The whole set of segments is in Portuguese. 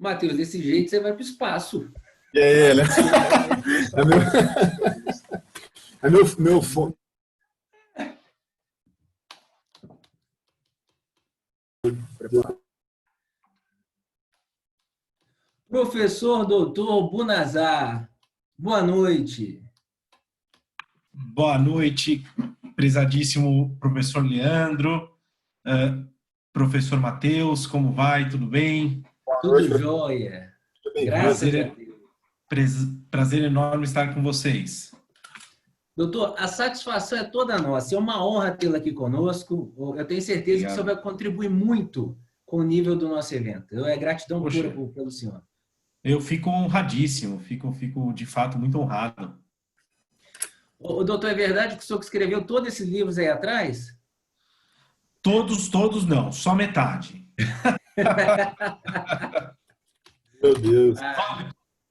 Matheus, desse jeito você vai para o espaço. E aí, né? É meu, meu fone. Professor Doutor Bunazar, boa noite. Boa noite, prezadíssimo professor Leandro, professor Matheus, como vai? Tudo bem? Tudo jóia. Graças a Deus. Prazer enorme estar com vocês. Doutor, a satisfação é toda nossa. É uma honra tê-lo aqui conosco. Eu tenho certeza que o senhor vai contribuir muito com o nível do nosso evento. É gratidão pura pelo senhor. Eu fico honradíssimo, fico de fato muito honrado. O doutor, é verdade que o senhor que escreveu todos esses livros aí atrás? Todos não, só metade. Meu Deus.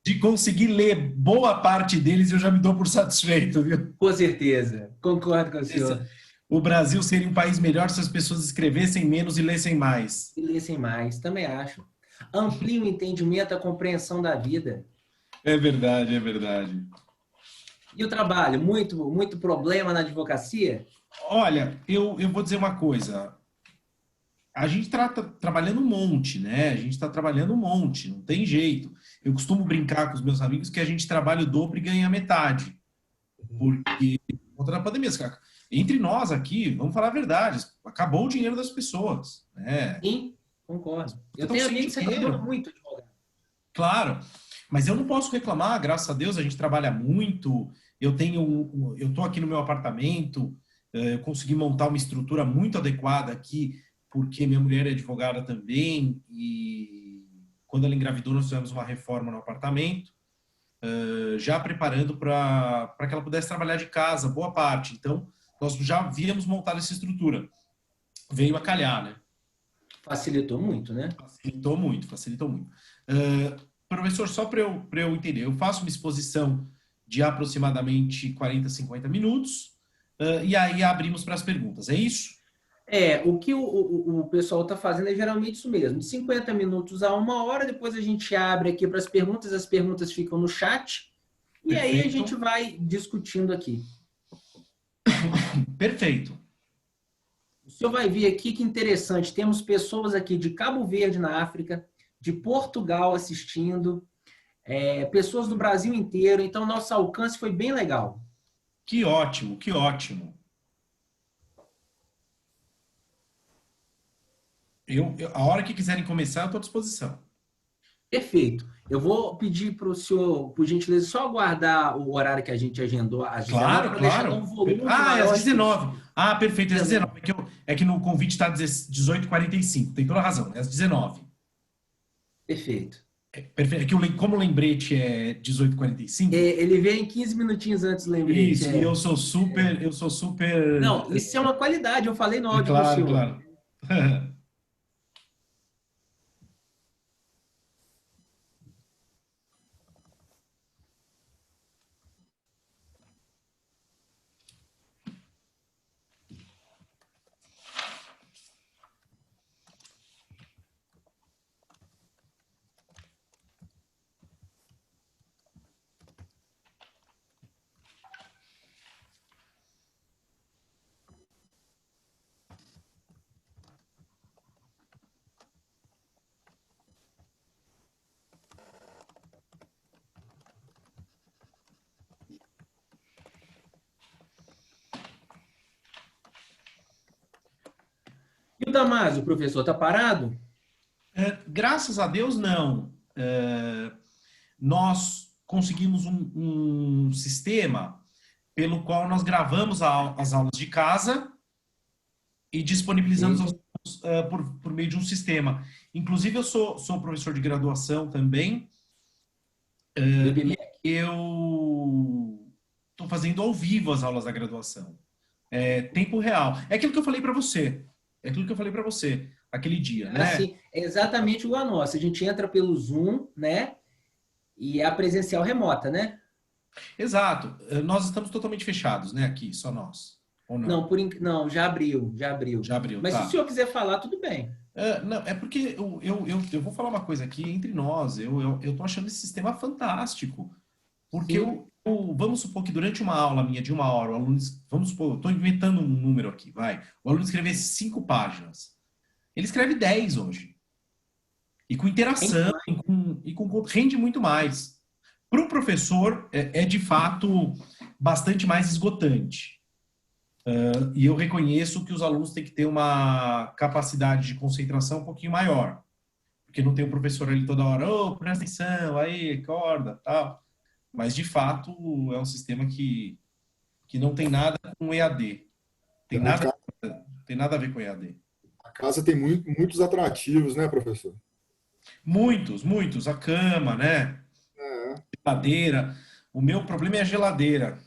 De conseguir ler boa parte deles, eu já me dou por satisfeito, viu? Com certeza, concordo com o senhor. O Brasil seria um país melhor se as pessoas escrevessem menos e lessem mais. E lessem mais, também acho. Amplia o entendimento, a compreensão da vida. É verdade, é verdade. E o trabalho? Muito problema na advocacia? Olha, eu vou dizer uma coisa. A gente está trabalhando um monte, né? A gente está trabalhando um monte, não tem jeito. Eu costumo brincar com os meus amigos que a gente trabalha o dobro e ganha metade. Porque, por conta da pandemia, entre nós aqui, vamos falar a verdade, acabou o dinheiro das pessoas, né? Sim, concordo. Eu tenho amigos que reclamam muito, advogado. Claro, mas eu não posso reclamar, graças a Deus, a gente trabalha muito. Eu estou aqui no meu apartamento, eu consegui montar uma estrutura muito adequada aqui, porque minha mulher é advogada também, e quando ela engravidou, nós fizemos uma reforma no apartamento, já preparando para que ela pudesse trabalhar de casa, boa parte. Então, nós já havíamos montado essa estrutura. Veio a calhar, né? Facilitou muito, né? Facilitou muito, facilitou muito. Professor, só para eu entender, eu faço uma exposição de aproximadamente 40, 50 minutos, e aí abrimos para as perguntas, é isso? O que o pessoal está fazendo é geralmente isso mesmo, de 50 minutos a 1 hora, depois a gente abre aqui para as perguntas ficam no chat, e Perfeito. aí a gente vai discutindo aqui. Perfeito. O senhor vai ver aqui que interessante, temos pessoas aqui de Cabo Verde, na África, de Portugal assistindo, pessoas do Brasil inteiro, então nosso alcance foi bem legal. Que ótimo, que ótimo. A hora que quiserem começar, eu estou à disposição. Perfeito. Eu vou pedir para o senhor, por gentileza, só aguardar o horário que a gente agendou às 19. Claro. Um volume é às 19. Ah, perfeito, é às 19. É que no convite está 18h45. Tem toda a razão, é às 19. Perfeito. Perfeito. É que como o lembrete é 18h45... ele veio em 15 minutinhos antes do lembrete. Isso, e eu sou super... Não, isso é uma qualidade, eu falei no áudio do senhor. Claro. E o Damásio, professor, está parado? Graças a Deus, não. Nós conseguimos um sistema pelo qual nós gravamos as aulas de casa e disponibilizamos aos alunos por meio de um sistema. Inclusive, eu sou professor de graduação também. E eu estou fazendo ao vivo as aulas da graduação. Tempo real. É aquilo que eu falei para você. Aquele dia, né? Assim, é exatamente igual a nossa. A gente entra pelo Zoom, né? E é a presencial remota, né? Exato. Nós estamos totalmente fechados, né? Aqui, só nós. Ou não? Não, já abriu. Já abriu, Mas tá. se o senhor quiser falar, tudo bem. Não, é porque eu vou falar uma coisa aqui entre nós. Eu tô achando esse sistema fantástico. Porque Sim. vamos supor que durante uma aula minha de uma hora, o aluno, vamos supor, eu estou inventando um número aqui, vai. O aluno escrevesse 5 páginas. Ele escreve 10 hoje. E com Rende interação, mais. rende muito mais. Para o professor, é de fato bastante mais esgotante. E eu reconheço que os alunos têm que ter uma capacidade de concentração um pouquinho maior. Porque não tem o professor ali toda hora, ô, presta atenção, aí, acorda, tal. Mas, de fato, é um sistema que não tem nada com EAD. Tem A nada, ca- tem nada a ver com EAD. a casa tem muitos atrativos, né, professor? Muitos, muitos. A cama, né? É. Geladeira. O meu problema é a geladeira.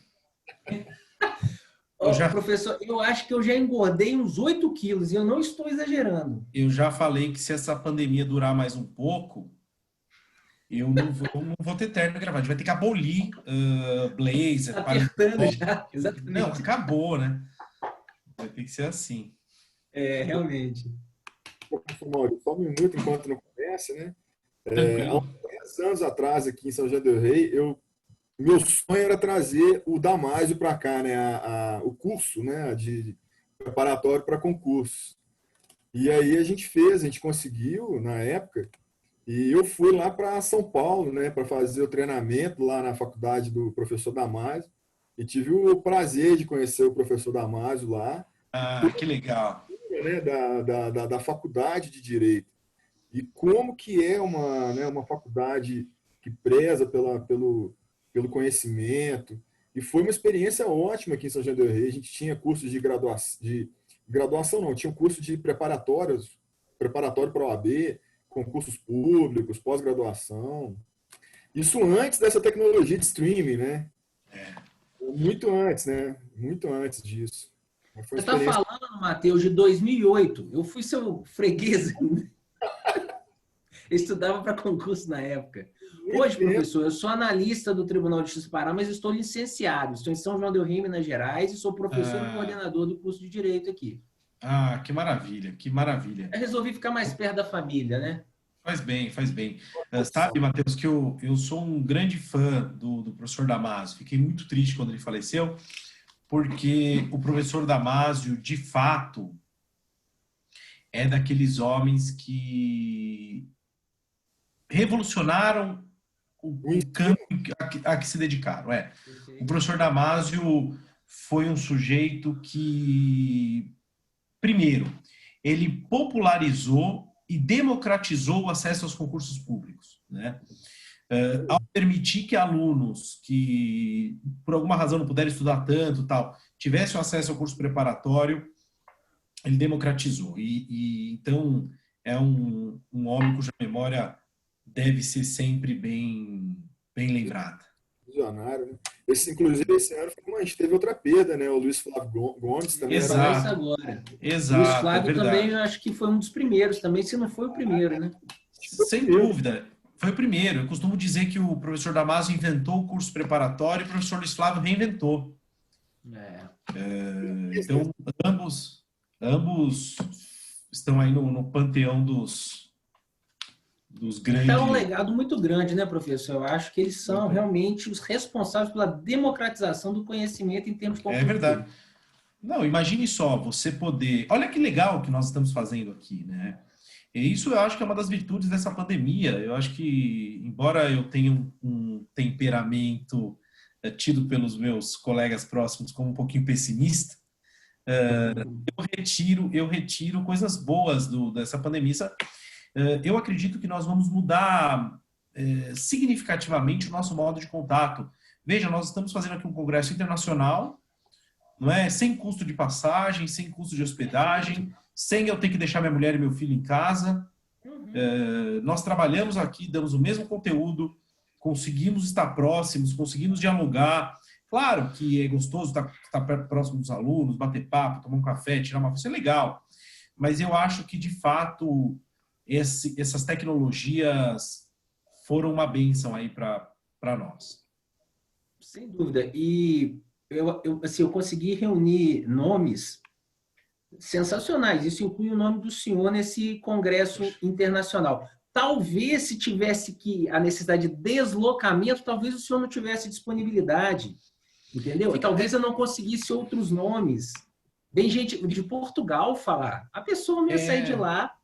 Eu Ô, já, professor, eu acho que eu já engordei uns 8 quilos e eu não estou exagerando. eu já falei que se essa pandemia durar mais um pouco, eu não vou ter terno gravado. A gente vai ter que abolir Tá blazer, apertando paletó. já, Não, exatamente. acabou, né? Vai ter que ser assim. É, realmente. Pô, professor Maurício, só um minuto enquanto não começa, né? Há uns Tranquilo. 10 anos atrás, aqui em São João del Rei, meu sonho era trazer o Damásio para cá, né? O curso, né? De preparatório para concursos. E aí a gente conseguiu na época, e eu fui lá para São Paulo, né? Para fazer o treinamento lá na faculdade do professor Damásio. E tive o prazer de conhecer o professor Damásio lá, Ah, que legal. né? Da faculdade de Direito. E como que é uma faculdade que preza pelo conhecimento. E foi uma experiência ótima aqui em São João del Rei. A gente tinha cursos de graduação não, tinha um curso de preparatório para a OAB, concursos públicos, pós-graduação. Isso antes dessa tecnologia de streaming, né? Muito antes, né? Muito antes disso. Mas foi Você uma está experiência falando, Matheus, de 2008. Eu fui seu freguês. Eu estudava para concurso na época. de muito Hoje, tempo. professor, eu sou analista do Tribunal de Justiça do Pará, mas estou licenciado. Estou em São João del Rei, Minas Gerais, e sou professor e Ah, coordenador do curso de Direito aqui. que maravilha, que maravilha. Eu resolvi ficar mais perto da família, né? Faz bem, faz bem. Sabe, Opção. Matheus, que eu sou um grande fã do professor Damásio. Fiquei muito triste quando ele faleceu, porque o professor Damásio, de fato, é daqueles homens que revolucionaram O o campo a que se dedicaram. O Perfeito. professor Damásio foi um sujeito que, primeiro, ele popularizou e democratizou o acesso aos concursos públicos, né? Ao permitir que alunos que, por alguma razão, não puderam estudar tanto, tal, tivessem acesso ao curso preparatório, ele democratizou. Então, é um homem cuja memória deve ser sempre bem lembrada. visionário, né? Inclusive, esse ano a gente teve outra perda, né? O Luiz Flávio Gomes Eu também ia era falar um. isso Exato, agora. Luiz exato, é Flávio também, eu verdade. acho que foi um dos primeiros também, se não foi o primeiro, né? Sem dúvida, foi o primeiro. Eu costumo dizer que o professor Damasio inventou o curso preparatório e o professor Luiz Flávio reinventou. É. Então, ambos estão aí no panteão dos Então, é um grandes. legado muito grande, né, professor? Eu acho que eles são realmente os responsáveis pela democratização do conhecimento em termos de É concurso verdade. público. Não, imagine só, você poder. Olha que legal que nós estamos fazendo aqui, né? E isso eu acho que é uma das virtudes dessa pandemia. Eu acho que, embora eu tenha um temperamento tido pelos meus colegas próximos como um pouquinho pessimista, eu retiro coisas boas dessa pandemia. Eu acredito que nós vamos mudar significativamente o nosso modo de contato. Veja, nós estamos fazendo aqui um congresso internacional, não é? Sem custo de passagem, sem custo de hospedagem, sem eu ter que deixar minha mulher e meu filho em casa. Uhum. Nós trabalhamos aqui, damos o mesmo conteúdo, conseguimos estar próximos, conseguimos dialogar. Claro que é gostoso estar próximo dos alunos, bater papo, tomar um café, tirar uma foto, isso é legal. Mas eu acho que, de fato, essas tecnologias foram uma bênção aí para nós. Sem dúvida. E assim, eu consegui reunir nomes sensacionais. Isso inclui o nome do senhor nesse congresso internacional. Talvez, se tivesse a necessidade de deslocamento, talvez o senhor não tivesse disponibilidade, entendeu? Talvez eu não conseguisse outros nomes. Vem gente de Portugal falar. A pessoa não ia sair de lá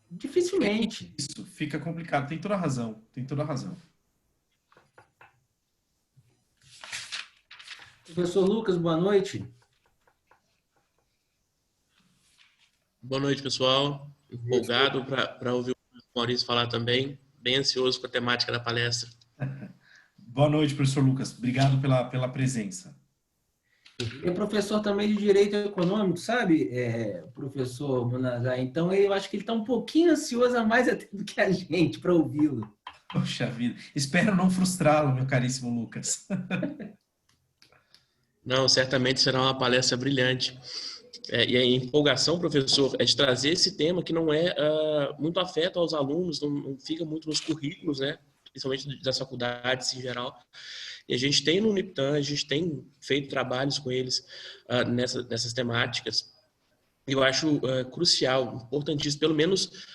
dificilmente. Isso, fica complicado. Tem toda a razão, tem toda a razão. Professor Lucas, boa noite. Boa noite, pessoal. Empolgado para ouvir o Maurício falar também. Bem ansioso com a temática da palestra. Boa noite, professor Lucas. Obrigado pela presença. É professor também de Direito Econômico, sabe, professor Bonazar? Então, eu acho que ele está um pouquinho ansioso a mais até do que a gente para ouvi-lo. Poxa vida. Espero não frustrá-lo, meu caríssimo Lucas. Não, certamente será uma palestra brilhante. E a empolgação, professor, é de trazer esse tema que não é muito afeto aos alunos, não fica muito nos currículos, né? Principalmente das faculdades em geral. E a gente tem no Uniptan, a gente tem feito trabalhos com eles nessas temáticas. Eu acho crucial, importantíssimo, pelo menos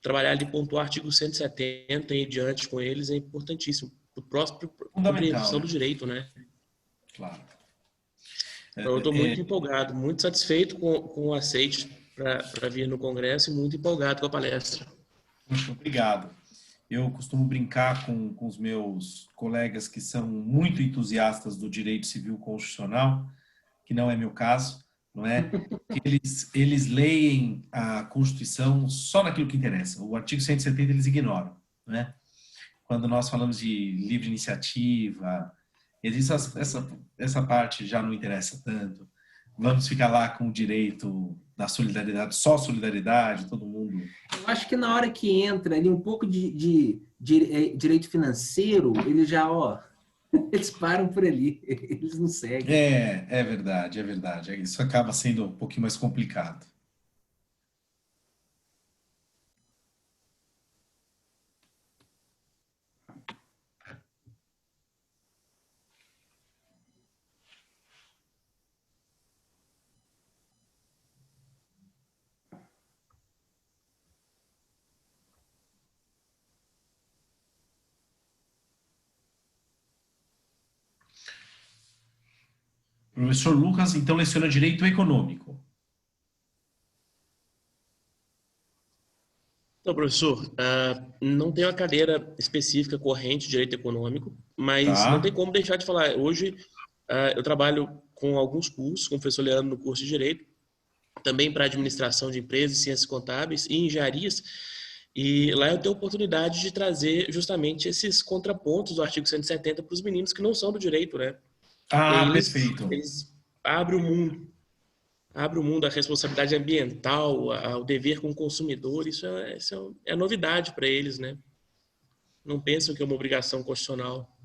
trabalhar ali, pontuar o artigo 170 e diante com eles é importantíssimo. Para a própria compreensão do direito, né? Claro. Então, eu estou muito empolgado, muito satisfeito com o aceite para vir no congresso e muito empolgado com a palestra. Muito obrigado. Eu costumo brincar com os meus colegas que são muito entusiastas do direito civil constitucional, que não é meu caso, não é? Eles leem a Constituição só naquilo que interessa. O artigo 170 eles ignoram, não é? Quando nós falamos de livre iniciativa, essa parte já não interessa tanto. Vamos ficar lá com o direito da solidariedade, só solidariedade, todo mundo. Eu acho que na hora que entra ali um pouco de direito financeiro, eles já, eles param por ali, eles não seguem. É verdade, é verdade. Isso acaba sendo um pouquinho mais complicado. O professor Lucas, então, leciona Direito Econômico. Então, professor, não tem uma cadeira específica corrente de Direito Econômico, mas não tem como deixar de falar. Hoje, eu trabalho com alguns cursos, com o professor Leandro no curso de Direito, também para Administração de Empresas, Ciências Contábeis e Engenharias, e lá eu tenho a oportunidade de trazer justamente esses contrapontos do artigo 170 para os meninos que não são do direito, né? Perfeito. Eles abrem o mundo à responsabilidade ambiental, ao dever com o consumidor. Isso é novidade para eles, né? Não pensam que é uma obrigação constitucional.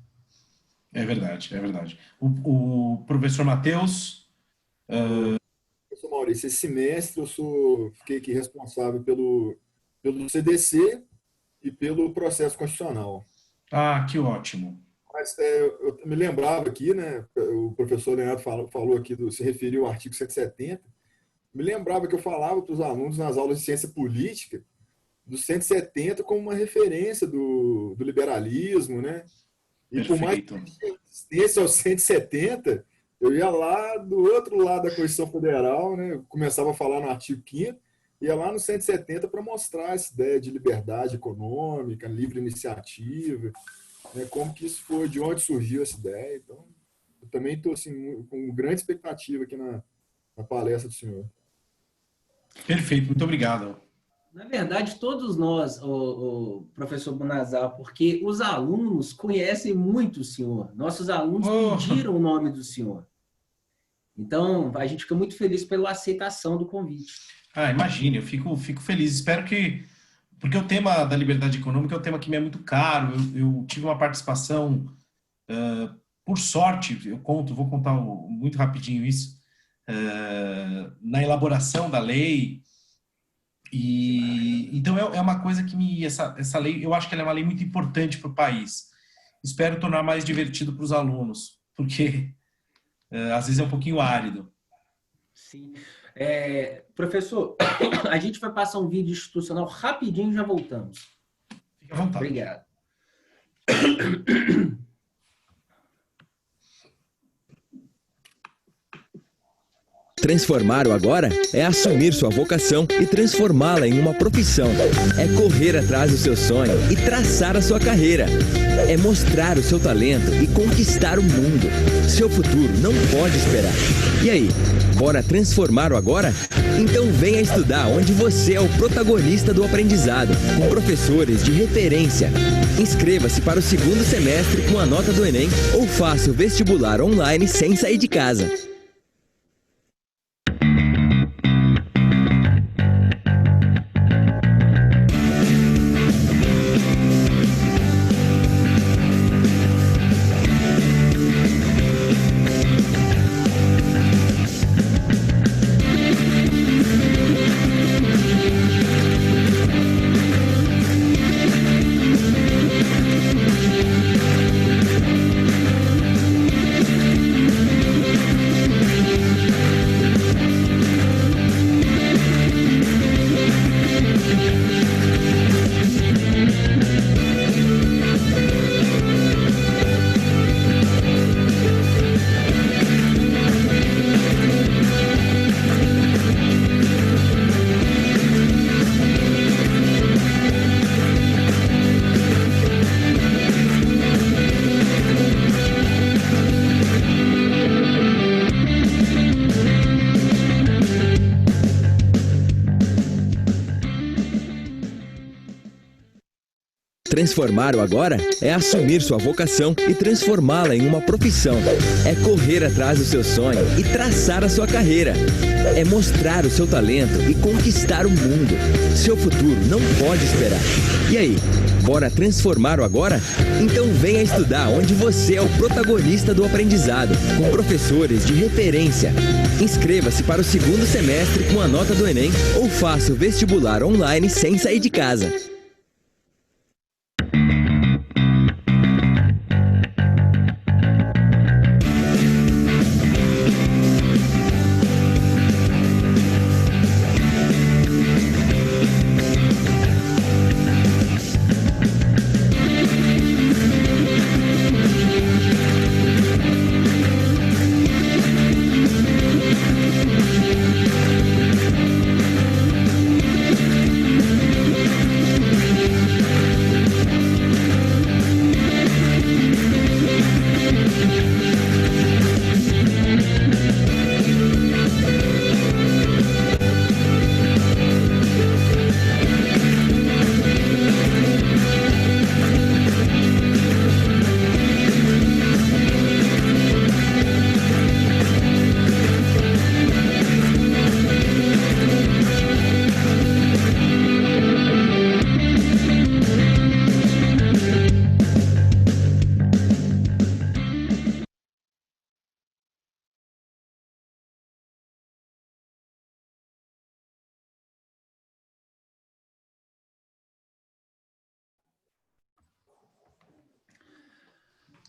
É verdade, é verdade. O professor Matheus... Professor Maurício, esse semestre eu fiquei aqui responsável pelo CDC e pelo processo constitucional. Que ótimo. Mas eu me lembrava aqui, né? O professor Leandro falou aqui, se referiu ao artigo 170. Me lembrava que eu falava para os alunos nas aulas de ciência política do 170 como uma referência do liberalismo, né? E Perfeito. Por mais que esse é o 170, eu ia lá do outro lado da Constituição Federal, né? Eu começava a falar no artigo 5º, ia lá no 170 para mostrar essa ideia de liberdade econômica, livre iniciativa, né, como que isso foi, de onde surgiu essa ideia. Então, eu também estou assim, com grande expectativa aqui na palestra do senhor. Perfeito, muito obrigado. Na verdade, todos nós, o professor Bonazar, porque os alunos conhecem muito o senhor. Nossos alunos pediram o nome do senhor. Então, a gente fica muito feliz pela aceitação do convite. Imagine, eu fico feliz. Espero que... Porque o tema da liberdade econômica é um tema que me é muito caro. Eu tive uma participação, por sorte, vou contar muito rapidinho isso, na elaboração da lei. E então é uma coisa que essa lei, eu acho que ela é uma lei muito importante para o país. Espero tornar mais divertido para os alunos, porque às vezes é um pouquinho árido. Sim. Professor, a gente vai passar um vídeo institucional rapidinho e já voltamos. Fique à vontade. Obrigado. Transformar o agora é assumir sua vocação e transformá-la em uma profissão. É correr atrás do seu sonho e traçar a sua carreira. É mostrar o seu talento e conquistar o mundo. Seu futuro não pode esperar. E aí, bora transformar o agora? Então venha estudar onde você é o protagonista do aprendizado, com professores de referência. Inscreva-se para o 2º semestre com a nota do Enem ou faça o vestibular online sem sair de casa. Transformar o agora é assumir sua vocação e transformá-la em uma profissão. É correr atrás do seu sonho e traçar a sua carreira. É mostrar o seu talento e conquistar o mundo. Seu futuro não pode esperar. E aí, bora transformar o agora? Então venha estudar onde você é o protagonista do aprendizado, com professores de referência. Inscreva-se para o 2º semestre com a nota do Enem ou faça o vestibular online sem sair de casa.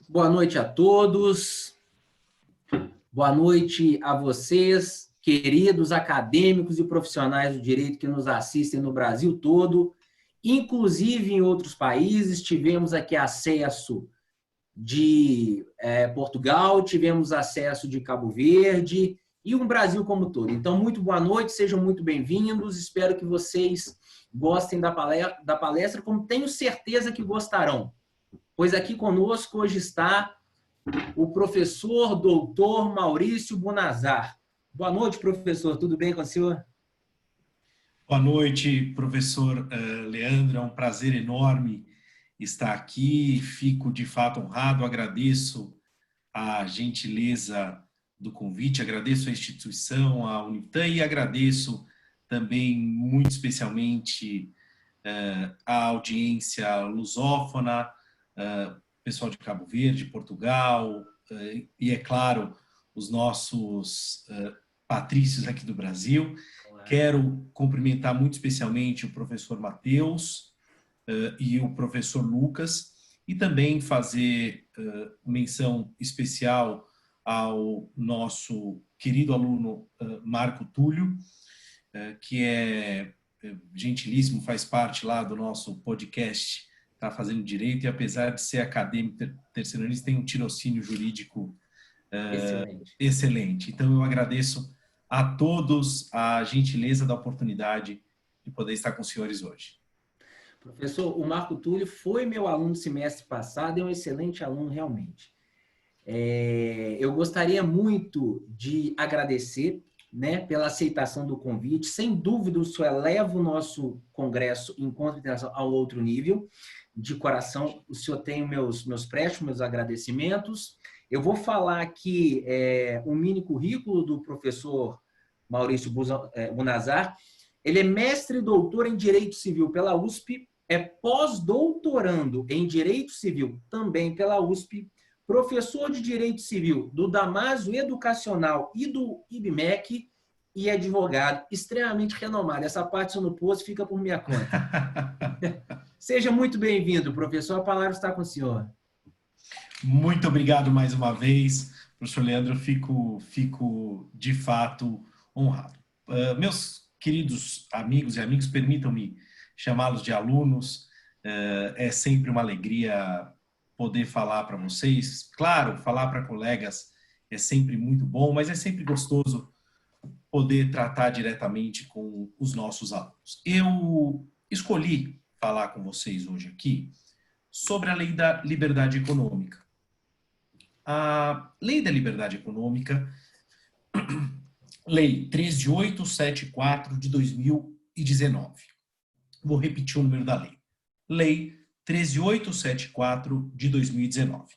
Boa noite a todos. Boa noite a vocês, queridos acadêmicos e profissionais do direito que nos assistem no Brasil todo, inclusive em outros países. Tivemos aqui acesso de Portugal, tivemos acesso de Cabo Verde e um Brasil como todo. Então, muito boa noite, sejam muito bem-vindos. Espero que vocês gostem da palestra, como tenho certeza que gostarão. Pois aqui conosco hoje está o professor doutor Maurício Bunazar. Boa noite, professor. Tudo bem com o senhor? Boa noite, professor Leandro. É um prazer enorme estar aqui. Fico, de fato, honrado. Agradeço a gentileza do convite, agradeço a instituição, a Uniptan, e agradeço também, muito especialmente, a audiência lusófona, pessoal de Cabo Verde, Portugal, e, é claro, os nossos patrícios aqui do Brasil. Quero cumprimentar muito especialmente o professor Matheus e o professor Lucas, e também fazer menção especial ao nosso querido aluno Marco Túlio, que é gentilíssimo, faz parte lá do nosso podcast, está fazendo direito, e apesar de ser acadêmico terceirista, tem um tirocínio jurídico excelente. Então, eu agradeço a todos a gentileza da oportunidade de poder estar com os senhores hoje. Professor, o Marco Túlio foi meu aluno no semestre passado, é um excelente aluno realmente. Eu gostaria muito de agradecer, né, pela aceitação do convite. Sem dúvida, o senhor eleva o nosso congresso Encontro Internacional ao outro nível. De coração, o senhor tem meus préstimos, meus agradecimentos. Eu vou falar aqui um mini currículo do professor Maurício Bunazar. Ele é mestre e doutor em Direito Civil pela USP, é pós-doutorando em Direito Civil também pela USP, professor de Direito Civil do Damásio Educacional e do IBMEC e advogado extremamente renomado. Essa parte se eu não pôs, fica por minha conta. Seja muito bem-vindo, professor. A palavra está com o senhor. Muito obrigado mais uma vez, professor Leandro. Fico de fato honrado. Meus queridos amigos e amigas, permitam-me chamá-los de alunos. É sempre uma alegria poder falar para vocês. Claro, falar para colegas é sempre muito bom, mas é sempre gostoso poder tratar diretamente com os nossos alunos. Eu escolhi falar com vocês hoje aqui sobre a Lei da Liberdade Econômica. A Lei da Liberdade Econômica, Lei 13874 de 2019. Vou repetir o número da lei. Lei 13874 de 2019.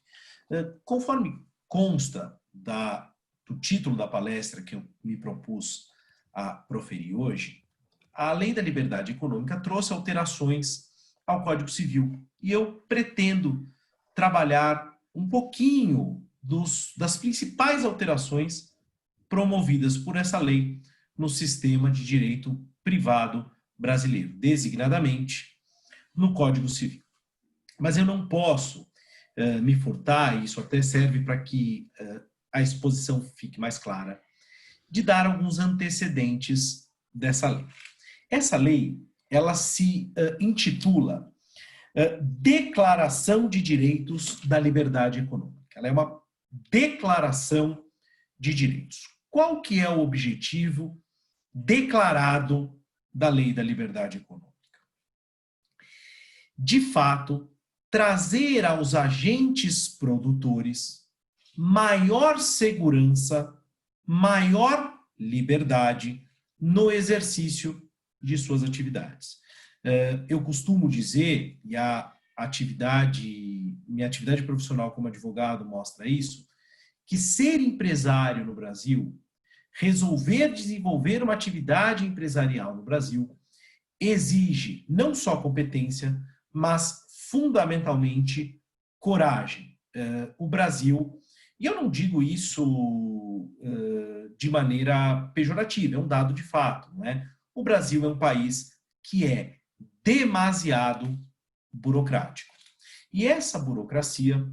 Conforme consta do título da palestra que eu me propus a proferir hoje, a Lei da Liberdade Econômica trouxe alterações ao Código Civil e eu pretendo trabalhar um pouquinho das principais alterações promovidas por essa lei no sistema de direito privado brasileiro, designadamente no Código Civil. Mas eu não posso me furtar, e isso até serve para que a exposição fique mais clara, de dar alguns antecedentes dessa lei. Essa lei, ela se intitula Declaração de Direitos da Liberdade Econômica. Ela é uma declaração de direitos. Qual que é o objetivo declarado da Lei da Liberdade Econômica? De fato, trazer aos agentes produtores maior segurança, maior liberdade no exercício de suas atividades. Eu costumo dizer, e minha atividade profissional como advogado mostra isso, que ser empresário no Brasil, resolver desenvolver uma atividade empresarial no Brasil, exige não só competência, mas fundamentalmente coragem. O Brasil, e eu não digo isso de maneira pejorativa, é um dado de fato, não é? O Brasil é um país que é demasiado burocrático. E essa burocracia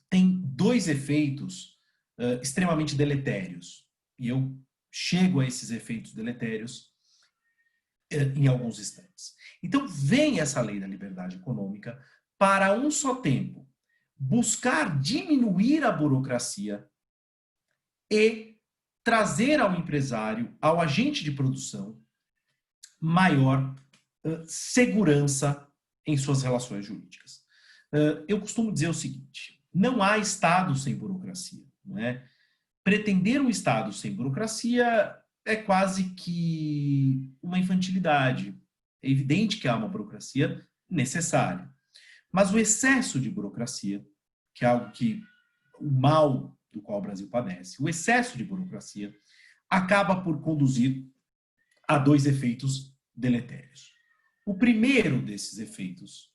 tem dois efeitos extremamente deletérios. E eu chego a esses efeitos deletérios em alguns instantes. Então, vem essa Lei da Liberdade Econômica para, um só tempo, buscar diminuir a burocracia e trazer ao empresário, ao agente de produção, maior segurança em suas relações jurídicas. Eu costumo dizer o seguinte: não há Estado sem burocracia, não é? Pretender um Estado sem burocracia é quase que uma infantilidade. É evidente que há uma burocracia necessária. Mas o excesso de burocracia, que é algo que o mal do qual o Brasil padece, o excesso de burocracia acaba por conduzir a dois efeitos deletérios. O primeiro desses efeitos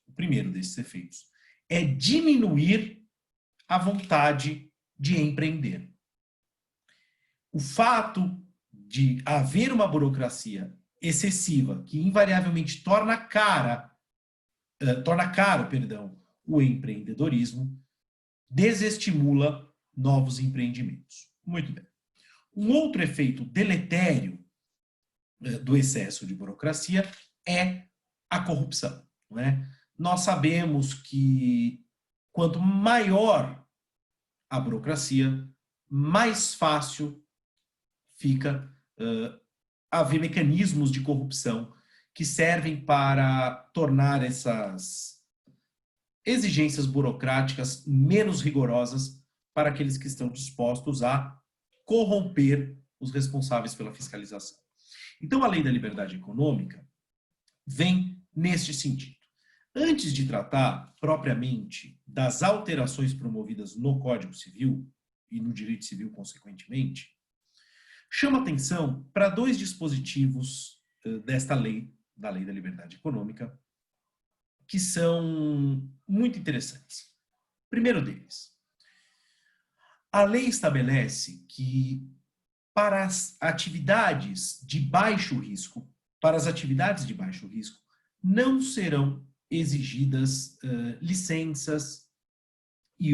é diminuir a vontade de empreender. O fato de haver uma burocracia excessiva que invariavelmente torna caro, o empreendedorismo, desestimula novos empreendimentos. Muito bem. Um outro efeito deletério do excesso de burocracia é a corrupção, não é? Nós sabemos que quanto maior a burocracia, mais fácil fica haver mecanismos de corrupção que servem para tornar essas exigências burocráticas menos rigorosas para aqueles que estão dispostos a corromper os responsáveis pela fiscalização. Então, a Lei da Liberdade Econômica vem neste sentido. Antes de tratar propriamente das alterações promovidas no Código Civil e no direito civil, consequentemente, chama atenção para dois dispositivos desta lei, da Lei da Liberdade Econômica, que são muito interessantes. O primeiro deles, a lei estabelece que para as atividades de baixo risco, não serão exigidas licenças e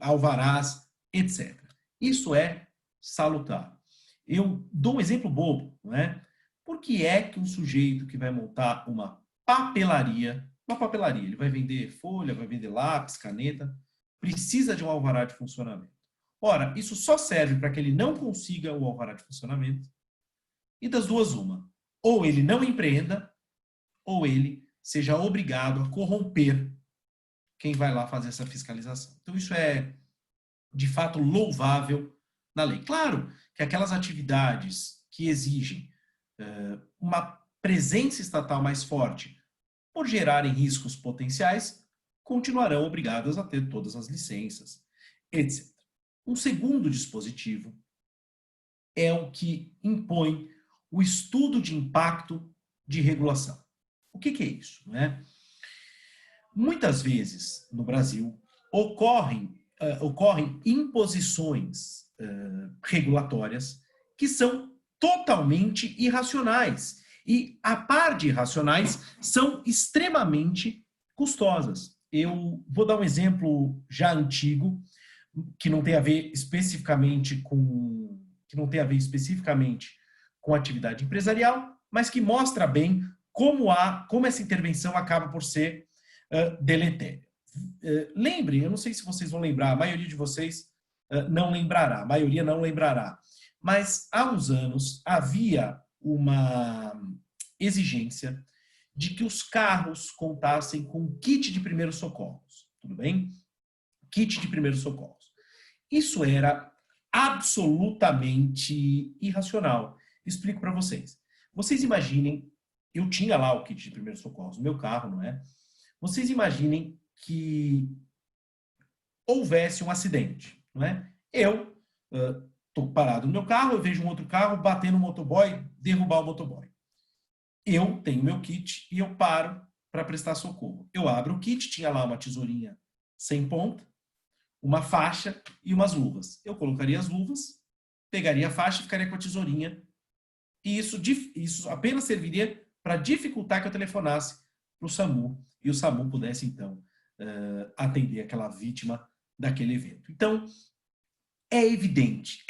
alvarás, etc. Isso é salutar. Eu dou um exemplo bobo, não é? Por que é que um sujeito que vai montar uma papelaria, ele vai vender folha, vai vender lápis, caneta, precisa de um alvará de funcionamento? Ora, isso só serve para que ele não consiga o alvará de funcionamento, e das duas uma, ou ele não empreenda, ou ele seja obrigado a corromper quem vai lá fazer essa fiscalização. Então isso é, de fato, louvável na lei. Claro que aquelas atividades que exigem uma presença estatal mais forte, por gerarem riscos potenciais, continuarão obrigadas a ter todas as licenças, etc. Um segundo dispositivo é o que impõe o estudo de impacto de regulação. O que é isso? Não é? Muitas vezes, no Brasil, ocorrem imposições regulatórias que são totalmente irracionais. E, a par de irracionais, são extremamente custosas. Eu vou dar um exemplo já antigo, que não tem a ver especificamente com atividade empresarial, mas que mostra bem como essa intervenção acaba por ser deletéria. Lembre, eu não sei se vocês vão lembrar, a maioria de vocês não lembrará, a maioria não lembrará, mas há uns anos havia uma exigência de que os carros contassem com kit de primeiros socorros, tudo bem? Kit de primeiros socorros. Isso era absolutamente irracional. Explico para vocês. Vocês imaginem, eu tinha lá o kit de primeiros socorros no meu carro, não é? Vocês imaginem que houvesse um acidente, não é? Eu estou parado no meu carro, eu vejo um outro carro bater no motoboy, derrubar o motoboy. Eu tenho meu kit e eu paro para prestar socorro. Eu abro o kit, tinha lá uma tesourinha sem ponta, uma faixa e umas luvas. Eu colocaria as luvas, pegaria a faixa e ficaria com a tesourinha. E isso apenas serviria para dificultar que eu telefonasse para o SAMU e o SAMU pudesse, então, atender aquela vítima daquele evento. Então, é evidente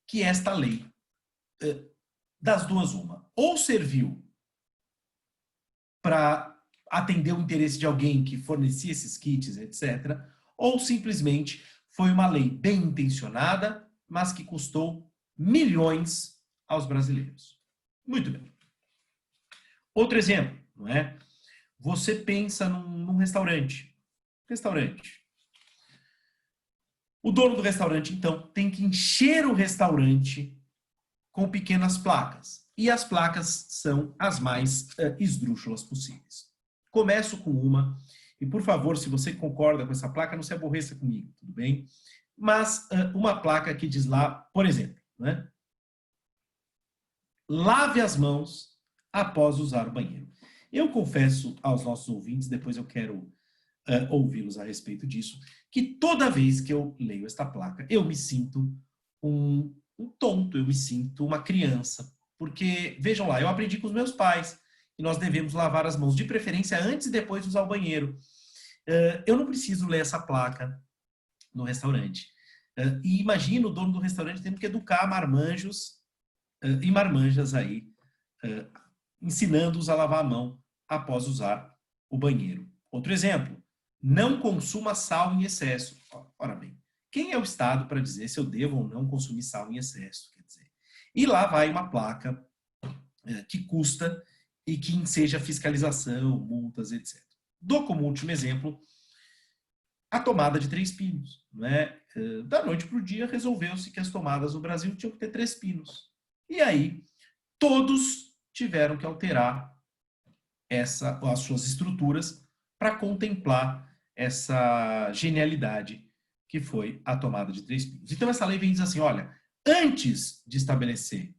que esta lei, das duas uma, ou serviu para atender o interesse de alguém que fornecia esses kits, etc., ou simplesmente foi uma lei bem intencionada, mas que custou milhões aos brasileiros. Muito bem. Outro exemplo, não é? Você pensa num restaurante. O dono do restaurante, então, tem que encher o restaurante com pequenas placas. E as placas são as mais esdrúxulas possíveis. Começo com uma, e por favor, se você concorda com essa placa, não se aborreça comigo, tudo bem? Mas uma placa que diz lá, por exemplo, né? Lave as mãos após usar o banheiro. Eu confesso aos nossos ouvintes, depois eu quero ouvi-los a respeito disso, que toda vez que eu leio esta placa, eu me sinto um tonto, eu me sinto uma criança. Porque, vejam lá, eu aprendi com os meus pais que nós devemos lavar as mãos, de preferência antes e depois de usar o banheiro. Eu não preciso ler essa placa no restaurante. E imagina o dono do restaurante tendo que educar marmanjos e marmanjas aí, ensinando-os a lavar a mão após usar o banheiro. Outro exemplo, não consuma sal em excesso. Ora bem, quem é o Estado para dizer se eu devo ou não consumir sal em excesso? Quer dizer, e lá vai uma placa que custa e que enseja fiscalização, multas, etc. Dou como último exemplo a tomada de 3 pinos. Né? Da noite para o dia, resolveu-se que as tomadas no Brasil tinham que ter 3 pinos. E aí, todos tiveram que alterar as suas estruturas para contemplar essa genialidade que foi a tomada de 3 pinos. Então, essa lei vem dizer assim, olha, antes de estabelecer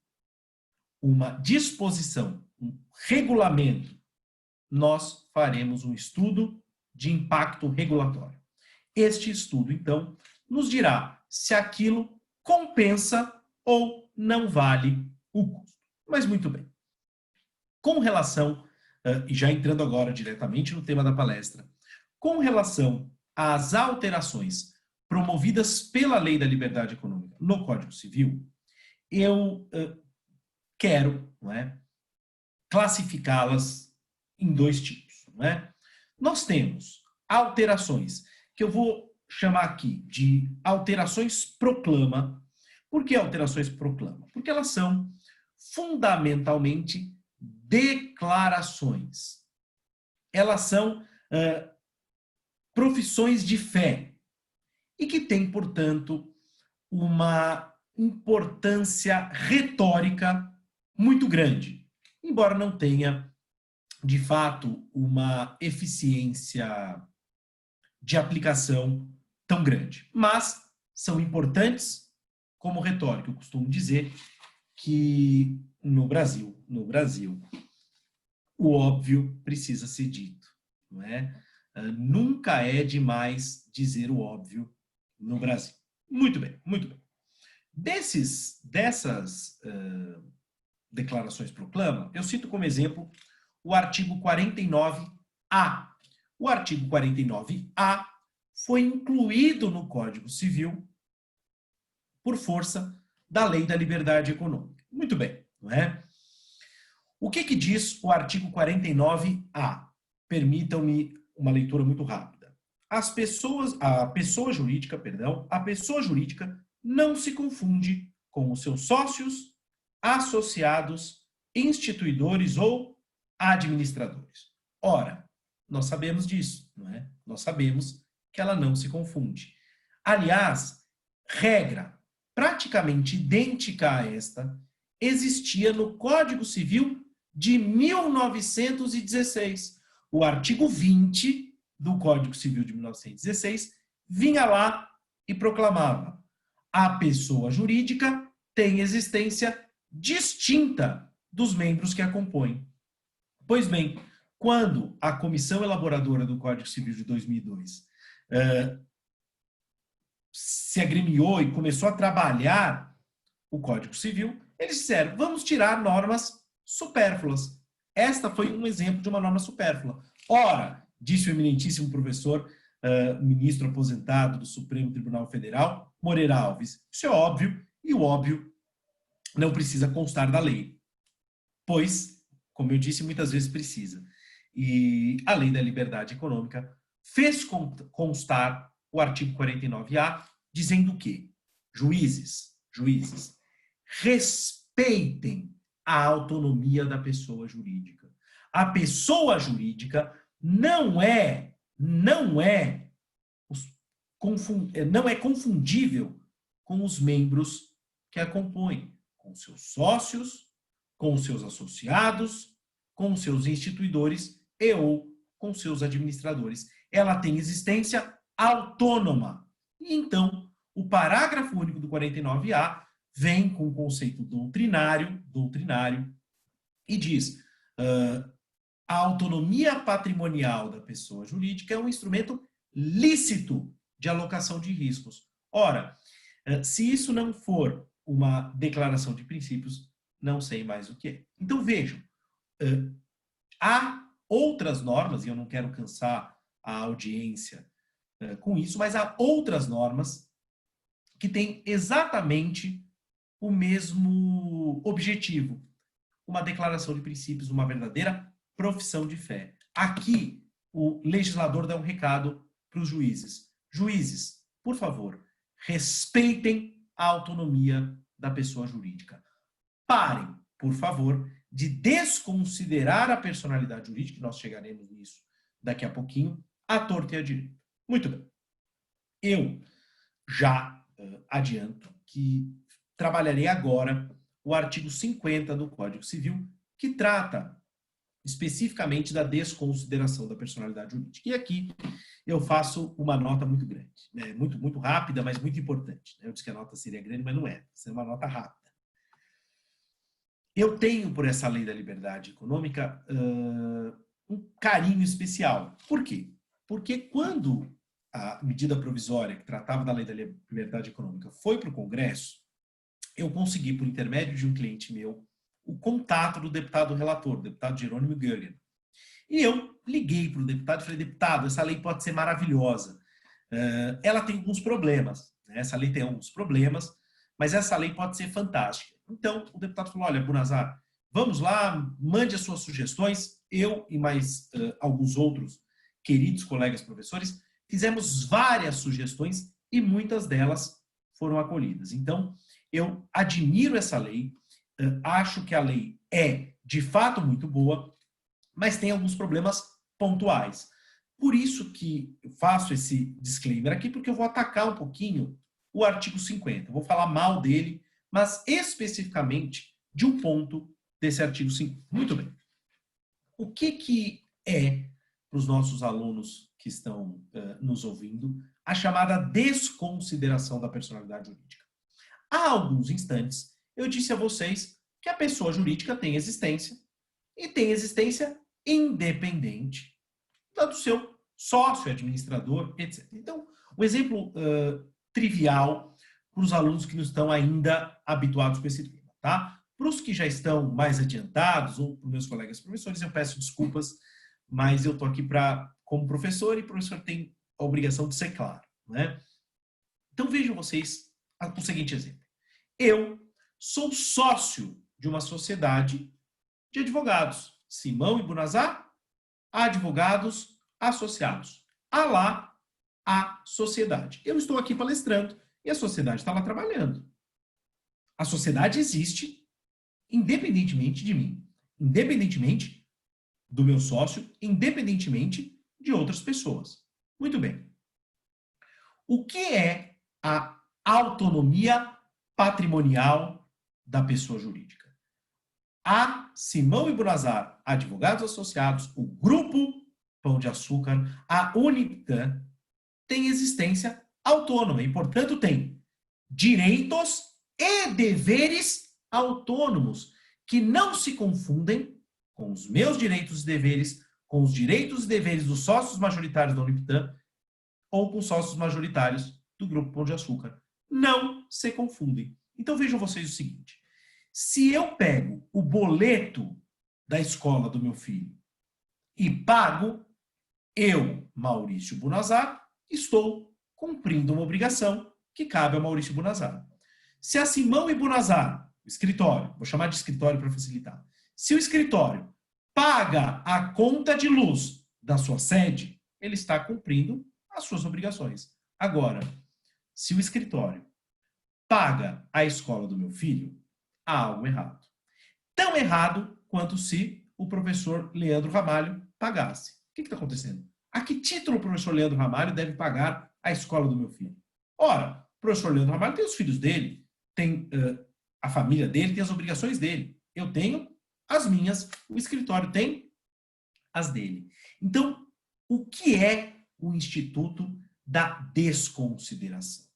uma disposição, um regulamento, nós faremos um estudo de impacto regulatório. Este estudo, então, nos dirá se aquilo compensa ou não vale o custo. Mas muito bem. Com relação, e já entrando agora diretamente no tema da palestra, com relação às alterações promovidas pela Lei da Liberdade Econômica no Código Civil, eu quero, não é, classificá-las em 2 tipos. Não é? Nós temos alterações que eu vou chamar aqui de alterações proclama. Por que alterações proclama? Porque elas são fundamentalmente declarações. Elas são profissões de fé e que têm, portanto, uma importância retórica muito grande, embora não tenha, de fato, uma eficiência de aplicação tão grande. Mas são importantes como retórica. Eu costumo dizer que no Brasil, o óbvio precisa ser dito, não é? Nunca é demais dizer o óbvio no Brasil. Muito bem, muito bem. Dessas declarações proclama, eu cito como exemplo o artigo 49A. O artigo 49A foi incluído no Código Civil por força da Lei da Liberdade Econômica. Muito bem, não é? O que diz o artigo 49A? Permitam-me uma leitura muito rápida. A pessoa jurídica não se confunde com os seus sócios, associados, instituidores ou administradores. Ora, nós sabemos disso, não é? Nós sabemos que ela não se confunde. Aliás, regra praticamente idêntica a esta existia no Código Civil de 1916. O artigo 20 do Código Civil de 1916 vinha lá e proclamava: a pessoa jurídica tem existência distinta dos membros que a compõem. Pois bem, quando a comissão elaboradora do Código Civil de 2002 se agremiou e começou a trabalhar o Código Civil, eles disseram, vamos tirar normas supérfluas. Esta foi um exemplo de uma norma supérflua. Ora, disse o eminentíssimo professor, ministro aposentado do Supremo Tribunal Federal, Moreira Alves, isso é óbvio, e o óbvio não precisa constar da lei. Pois, como eu disse, muitas vezes precisa. E a Lei da Liberdade Econômica fez constar o artigo 49A, dizendo que juízes, respeitem a autonomia da pessoa jurídica. A pessoa jurídica não é confundível com os membros que a compõem, com seus sócios, com seus associados, com seus instituidores e ou com seus administradores. Ela tem existência autônoma. E então, o parágrafo único do 49A vem com o conceito doutrinário e diz a autonomia patrimonial da pessoa jurídica é um instrumento lícito de alocação de riscos. Ora, se isso não for uma declaração de princípios, não sei mais o que é. Então, vejam, há outras normas, e eu não quero cansar a audiência com isso, mas há outras normas que tem exatamente o mesmo objetivo. Uma declaração de princípios, uma verdadeira profissão de fé. Aqui, o legislador dá um recado para os juízes. Juízes, por favor, respeitem a autonomia da pessoa jurídica. Parem, por favor, de desconsiderar a personalidade jurídica, nós chegaremos nisso daqui a pouquinho, à torta e à direita. Muito bem. Eu já adianto que trabalharei agora o artigo 50 do Código Civil, que trata especificamente da desconsideração da personalidade jurídica. E aqui eu faço uma nota muito grande, né? Muito rápida, mas muito importante. Eu disse que a nota seria grande, mas não é. É uma nota rápida. Eu tenho, por essa lei da liberdade econômica, um carinho especial. Por quê? Porque quando a medida provisória que tratava da lei da liberdade econômica foi para o Congresso, eu consegui, por intermédio de um cliente meu, o contato do deputado relator, o deputado Jerônimo Gergen. E eu liguei para o deputado e falei, deputado, essa lei pode ser maravilhosa. Ela tem alguns problemas, né? Essa lei tem alguns problemas, mas essa lei pode ser fantástica. Então, o deputado falou, olha, Bunazar, vamos lá, mande as suas sugestões. Eu e mais alguns outros queridos colegas professores fizemos várias sugestões e muitas delas foram acolhidas. Então, eu admiro essa lei, acho que a lei é, de fato, muito boa, mas tem alguns problemas pontuais. Por isso que eu faço esse disclaimer aqui, porque eu vou atacar um pouquinho o artigo 50. Eu vou falar mal dele, mas especificamente de um ponto desse artigo 50. Muito bem. O que é, para os nossos alunos que estão nos ouvindo, a chamada desconsideração da personalidade jurídica? Há alguns instantes, eu disse a vocês que a pessoa jurídica tem existência, e tem existência independente do seu sócio, administrador, etc. Então, um exemplo trivial para os alunos que não estão ainda habituados com esse tema, tá? Para os que já estão mais adiantados, ou para os meus colegas professores, eu peço desculpas, mas eu estou aqui como professor, e o professor tem a obrigação de ser claro, né? Então, vejam vocês o seguinte exemplo. Eu sou sócio de uma sociedade de advogados, Simão e Bunazar, advogados associados. Há lá a sociedade. Eu estou aqui palestrando e a sociedade está lá trabalhando. A sociedade existe independentemente de mim, independentemente do meu sócio, independentemente de outras pessoas. Muito bem. O que é a autonomia patrimonial da pessoa jurídica? A Simão e Bunazar, advogados associados, o Grupo Pão de Açúcar, a Uniptan, tem existência autônoma e, portanto, tem direitos e deveres autônomos que não se confundem com os meus direitos e deveres, com os direitos e deveres dos sócios majoritários da Uniptan ou com sócios majoritários do Grupo Pão de Açúcar. Não se confundem. Então vejam vocês o seguinte. Se eu pego o boleto da escola do meu filho e pago, eu, Maurício Bunazar, estou cumprindo uma obrigação que cabe ao Maurício Bunazar. Se a Simão e Bunazar, o escritório, vou chamar de escritório para facilitar, se o escritório paga a conta de luz da sua sede, ele está cumprindo as suas obrigações. Agora, se o escritório paga a escola do meu filho, há algo errado. Tão errado quanto se o professor Leandro Ramalho pagasse. O que está acontecendo? A que título o professor Leandro Ramalho deve pagar a escola do meu filho? Ora, o professor Leandro Ramalho tem os filhos dele, tem a família dele, tem as obrigações dele. Eu tenho as minhas, o escritório tem as dele. Então, o que é o Instituto da Desconsideração?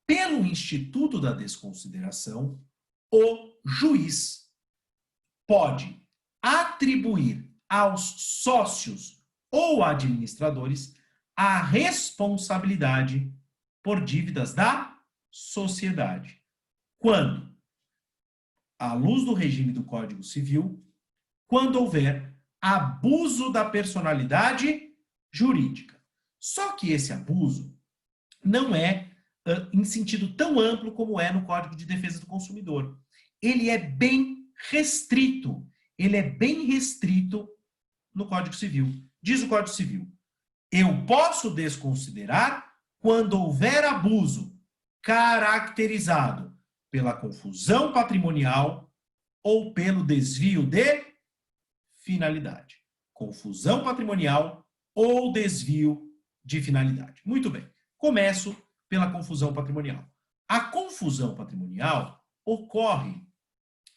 Pelo Instituto da Desconsideração, o juiz pode atribuir aos sócios ou administradores a responsabilidade por dívidas da sociedade. Quando? À luz do regime do Código Civil, quando houver abuso da personalidade jurídica. Só que esse abuso não é em sentido tão amplo como é no Código de Defesa do Consumidor. Ele é bem restrito. Ele é bem restrito no Código Civil. Diz o Código Civil: eu posso desconsiderar quando houver abuso caracterizado pela confusão patrimonial ou pelo desvio de finalidade. Confusão patrimonial ou desvio de finalidade. Muito bem. Começo pela confusão patrimonial. A confusão patrimonial ocorre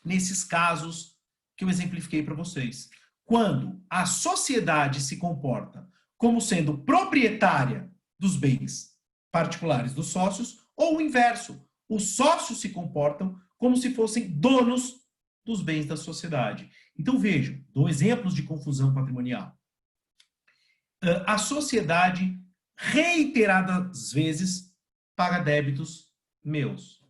nesses casos que eu exemplifiquei para vocês. Quando a sociedade se comporta como sendo proprietária dos bens particulares dos sócios, ou o inverso, os sócios se comportam como se fossem donos dos bens da sociedade. Então vejam, dou exemplos de confusão patrimonial. A sociedade reiteradas vezes paga débitos meus.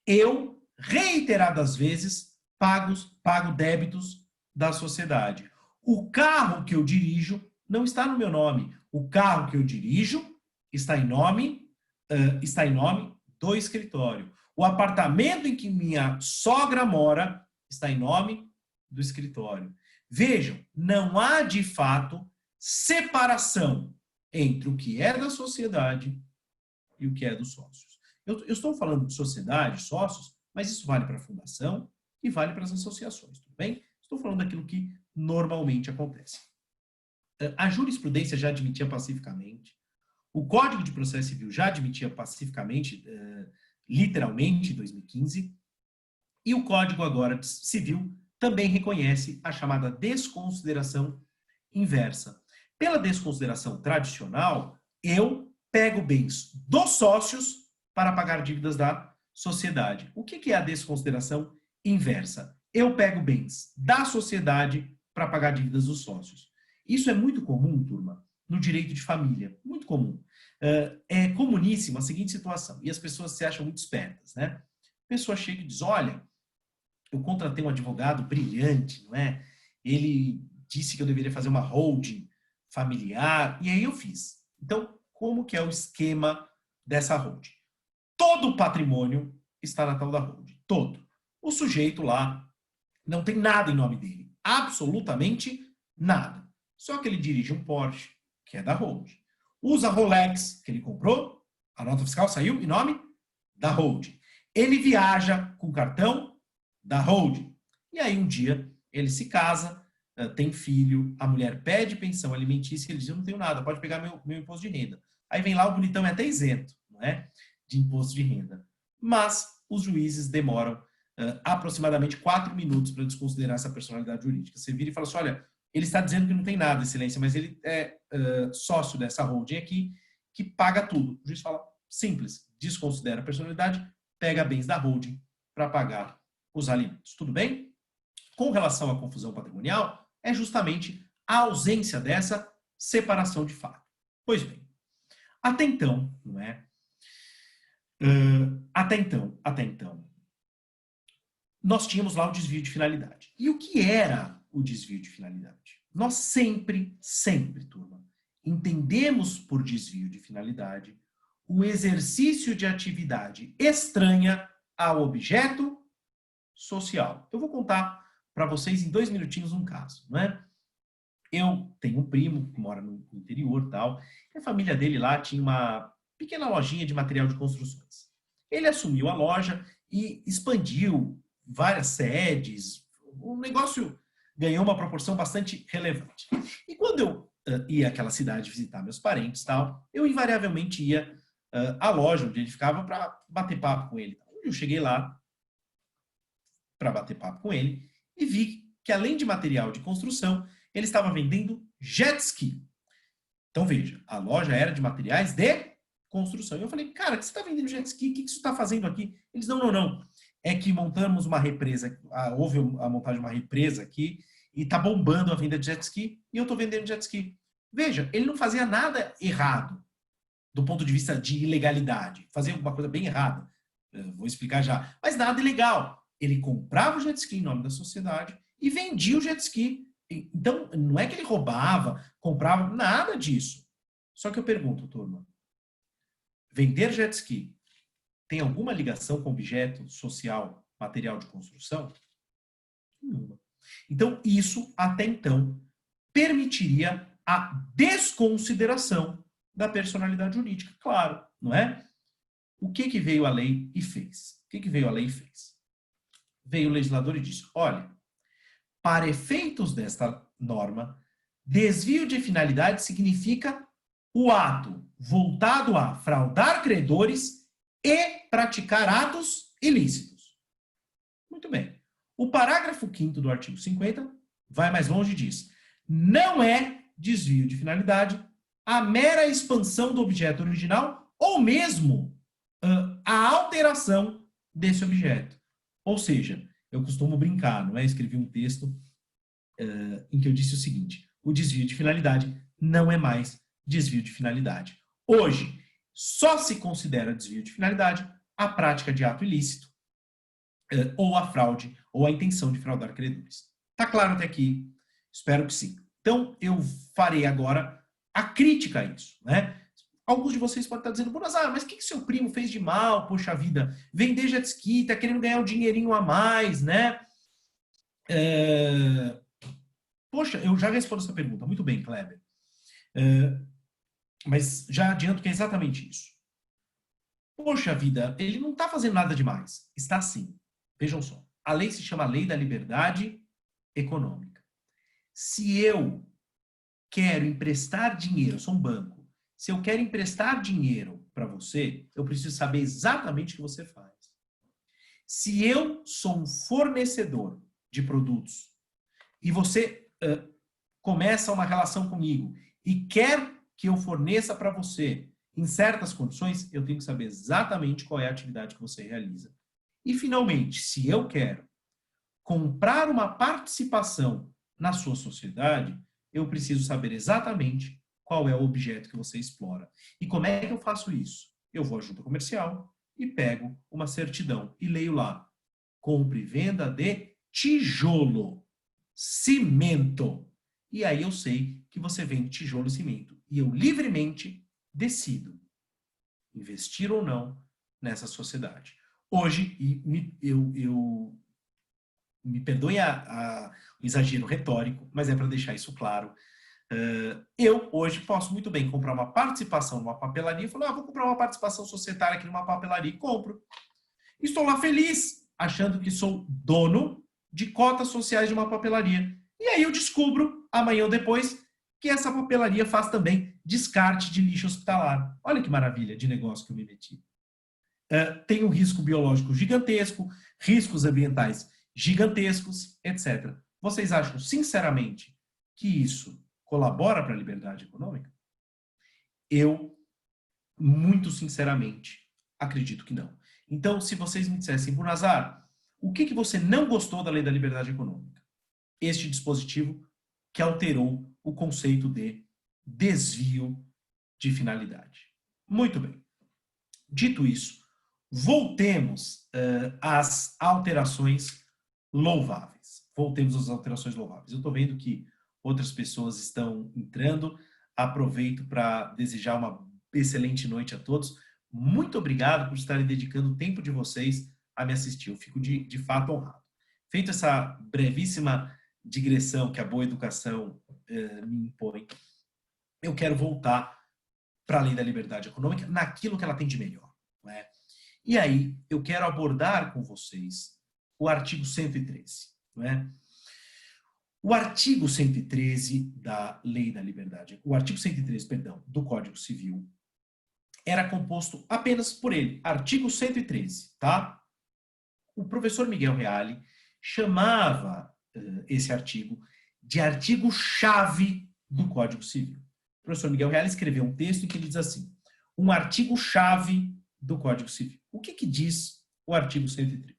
Eu reiteradas vezes pago débitos da sociedade. O carro que eu dirijo não está no meu nome. O carro que eu dirijo está em nome do escritório. O apartamento em que minha sogra mora está em nome do escritório. Vejam, não há de fato separação entre o que é da sociedade e o que é dos sócios. Eu estou falando de sociedade, sócios, mas isso vale para a fundação e vale para as associações, tudo bem? Estou falando daquilo que normalmente acontece. A jurisprudência já admitia pacificamente, o Código de Processo Civil já admitia pacificamente, literalmente, em 2015, e o Código agora Civil também reconhece a chamada desconsideração inversa. Pela desconsideração tradicional, eu pego bens dos sócios para pagar dívidas da sociedade. O que é a desconsideração inversa? Eu pego bens da sociedade para pagar dívidas dos sócios. Isso é muito comum, turma, no direito de família. Muito comum. É comuníssima a seguinte situação, e as pessoas se acham muito espertas, né? A pessoa chega e diz, olha, eu contratei um advogado brilhante, não é? Ele disse que eu deveria fazer uma holding familiar, e aí eu fiz. Então, como que é o esquema dessa holding? Todo o patrimônio está na tal da holding. Todo. O sujeito lá não tem nada em nome dele. Absolutamente nada. Só que ele dirige um Porsche, que é da holding. Usa Rolex, que ele comprou, a nota fiscal saiu em nome da holding. Ele viaja com cartão da holding. E aí um dia ele se casa, tem filho, a mulher pede pensão alimentícia, ele diz, eu não tenho nada, pode pegar meu imposto de renda. Aí vem lá, o bonitão é até isento, não é? De imposto de renda. Mas os juízes demoram aproximadamente 4 minutos para desconsiderar essa personalidade jurídica. Você vira e fala assim, olha, ele está dizendo que não tem nada, excelência, mas ele é sócio dessa holding aqui, que paga tudo. O juiz fala, simples, desconsidera a personalidade, pega bens da holding para pagar os alimentos. Tudo bem? Com relação à confusão patrimonial, é justamente a ausência dessa separação de fato. Pois bem, até então, não é? Até então, nós tínhamos lá o desvio de finalidade. E o que era o desvio de finalidade? Nós sempre, turma, entendemos por desvio de finalidade o exercício de atividade estranha ao objeto social. Eu vou contar para vocês em 2 minutinhos um caso, não é? Eu tenho um primo que mora no interior e tal, e a família dele lá tinha uma pequena lojinha de material de construções. Ele assumiu a loja e expandiu várias sedes, o negócio ganhou uma proporção bastante relevante. E quando eu ia àquela cidade visitar meus parentes e tal, eu invariavelmente ia à loja onde ele ficava para bater papo com ele. Eu cheguei lá para bater papo com ele e vi que, além de material de construção, ele estava vendendo jet ski. Então, veja, a loja era de materiais de construção. E eu falei, cara, que você está vendendo jet ski? O que você está fazendo aqui? Eles, não. É que montamos uma represa, houve a montagem de uma represa aqui e está bombando a venda de jet ski e eu estou vendendo jet ski. Veja, ele não fazia nada errado do ponto de vista de ilegalidade. Fazia alguma coisa bem errada. Vou explicar já. Mas nada ilegal. Ele comprava o jet ski em nome da sociedade e vendia o jet ski. Então, não é que ele roubava, comprava, nada disso. Só que eu pergunto, turma, vender jet ski tem alguma ligação com objeto social, material de construção? Nenhuma. Então, isso, até então, permitiria a desconsideração da personalidade jurídica. Claro, não é? O que veio a lei e fez? O que veio a lei e fez? Veio o legislador e disse, olha, para efeitos desta norma, desvio de finalidade significa o ato voltado a fraudar credores e praticar atos ilícitos. Muito bem. O parágrafo 5º do artigo 50 vai mais longe e diz, não é desvio de finalidade a mera expansão do objeto original ou mesmo a alteração desse objeto. Ou seja, eu costumo brincar, não é? Escrevi um texto em que eu disse o seguinte, o desvio de finalidade não é mais desvio de finalidade. Hoje, só se considera desvio de finalidade a prática de ato ilícito ou a fraude ou a intenção de fraudar credores. Tá claro até aqui? Espero que sim. Então, eu farei agora a crítica a isso, né? Alguns de vocês podem estar dizendo, Bonazar, mas o que seu primo fez de mal? Poxa vida, vender jet ski, tá querendo ganhar um dinheirinho a mais, né? Poxa, eu já respondo essa pergunta. Muito bem, Kleber. Mas já adianto que é exatamente isso. Poxa vida, ele não está fazendo nada demais. Está sim. Vejam só. A lei se chama Lei da Liberdade Econômica. Se eu quero emprestar dinheiro, eu sou um banco, se eu quero emprestar dinheiro para você, eu preciso saber exatamente o que você faz. Se eu sou um fornecedor de produtos e você começa uma relação comigo e quer que eu forneça para você em certas condições, eu tenho que saber exatamente qual é a atividade que você realiza. E, finalmente, se eu quero comprar uma participação na sua sociedade, eu preciso saber exatamente qual é o objeto que você explora. E como é que eu faço isso? Eu vou à junta comercial e pego uma certidão e leio lá. Compra e venda de tijolo, cimento. E aí eu sei que você vende tijolo e cimento. E eu livremente decido investir ou não nessa sociedade. Hoje, me perdoe o exagero retórico, mas é para deixar isso claro. Eu, hoje, posso muito bem comprar uma participação numa papelaria e falar, vou comprar uma participação societária aqui numa papelaria e compro. Estou lá feliz, achando que sou dono de cotas sociais de uma papelaria. E aí eu descubro, amanhã ou depois, que essa papelaria faz também descarte de lixo hospitalar. Olha que maravilha de negócio que eu me meti. Tem um risco biológico gigantesco, riscos ambientais gigantescos, etc. Vocês acham, sinceramente, que isso colabora para a liberdade econômica? Eu, muito sinceramente, acredito que não. Então, se vocês me dissessem, Bonazar, o que você não gostou da Lei da Liberdade Econômica? Este dispositivo que alterou o conceito de desvio de finalidade. Muito bem. Dito isso, voltemos às alterações louváveis. Voltemos às alterações louváveis. Eu estou vendo que outras pessoas estão entrando. Aproveito para desejar uma excelente noite a todos. Muito obrigado por estarem dedicando o tempo de vocês a me assistir. Eu fico de fato honrado. Feito essa brevíssima digressão que a boa educação me impõe, eu quero voltar para a Lei da Liberdade Econômica naquilo que ela tem de melhor. Não é? E aí, eu quero abordar com vocês o artigo 113. Não é? O artigo 113 da Lei da Liberdade, o artigo 113, perdão, do Código Civil, era composto apenas por ele, artigo 113, tá? O professor Miguel Reale chamava esse artigo de artigo-chave do Código Civil. O professor Miguel Reale escreveu um texto em que ele diz assim, um artigo-chave do Código Civil. O que diz o artigo 113?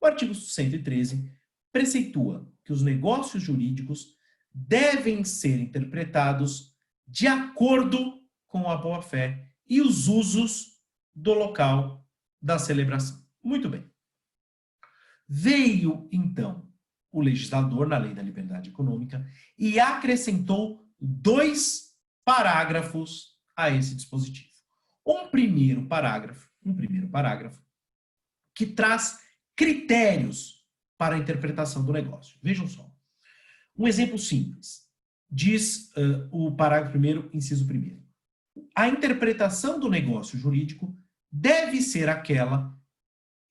O artigo 113 preceitua que os negócios jurídicos devem ser interpretados de acordo com a boa-fé e os usos do local da celebração. Muito bem. Veio, então, o legislador na Lei da Liberdade Econômica e acrescentou 2 parágrafos a esse dispositivo. um primeiro parágrafo que traz critérios para a interpretação do negócio. Vejam só. Um exemplo simples. Diz o parágrafo 1º, inciso 1º. A interpretação do negócio jurídico deve ser aquela,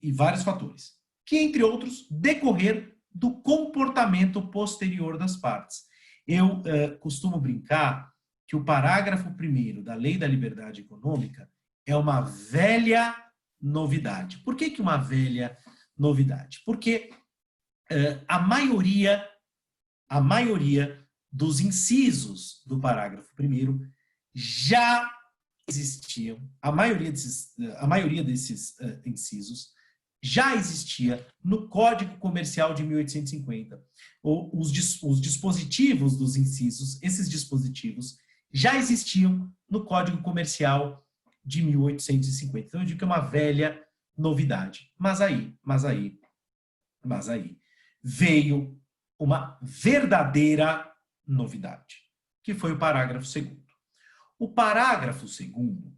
e vários fatores, que, entre outros, decorrer do comportamento posterior das partes. Eu costumo brincar que o parágrafo 1º da Lei da Liberdade Econômica é uma velha novidade. Por que uma velha novidade? Porque a maioria dos incisos do parágrafo 1º já existiam, a maioria desses incisos já existia no Código Comercial de 1850. Os dispositivos dos incisos, esses dispositivos, já existiam no Código Comercial de 1850. Então, eu digo que é uma velha novidade. Mas aí veio uma verdadeira novidade, que foi o parágrafo 2º. O parágrafo 2º,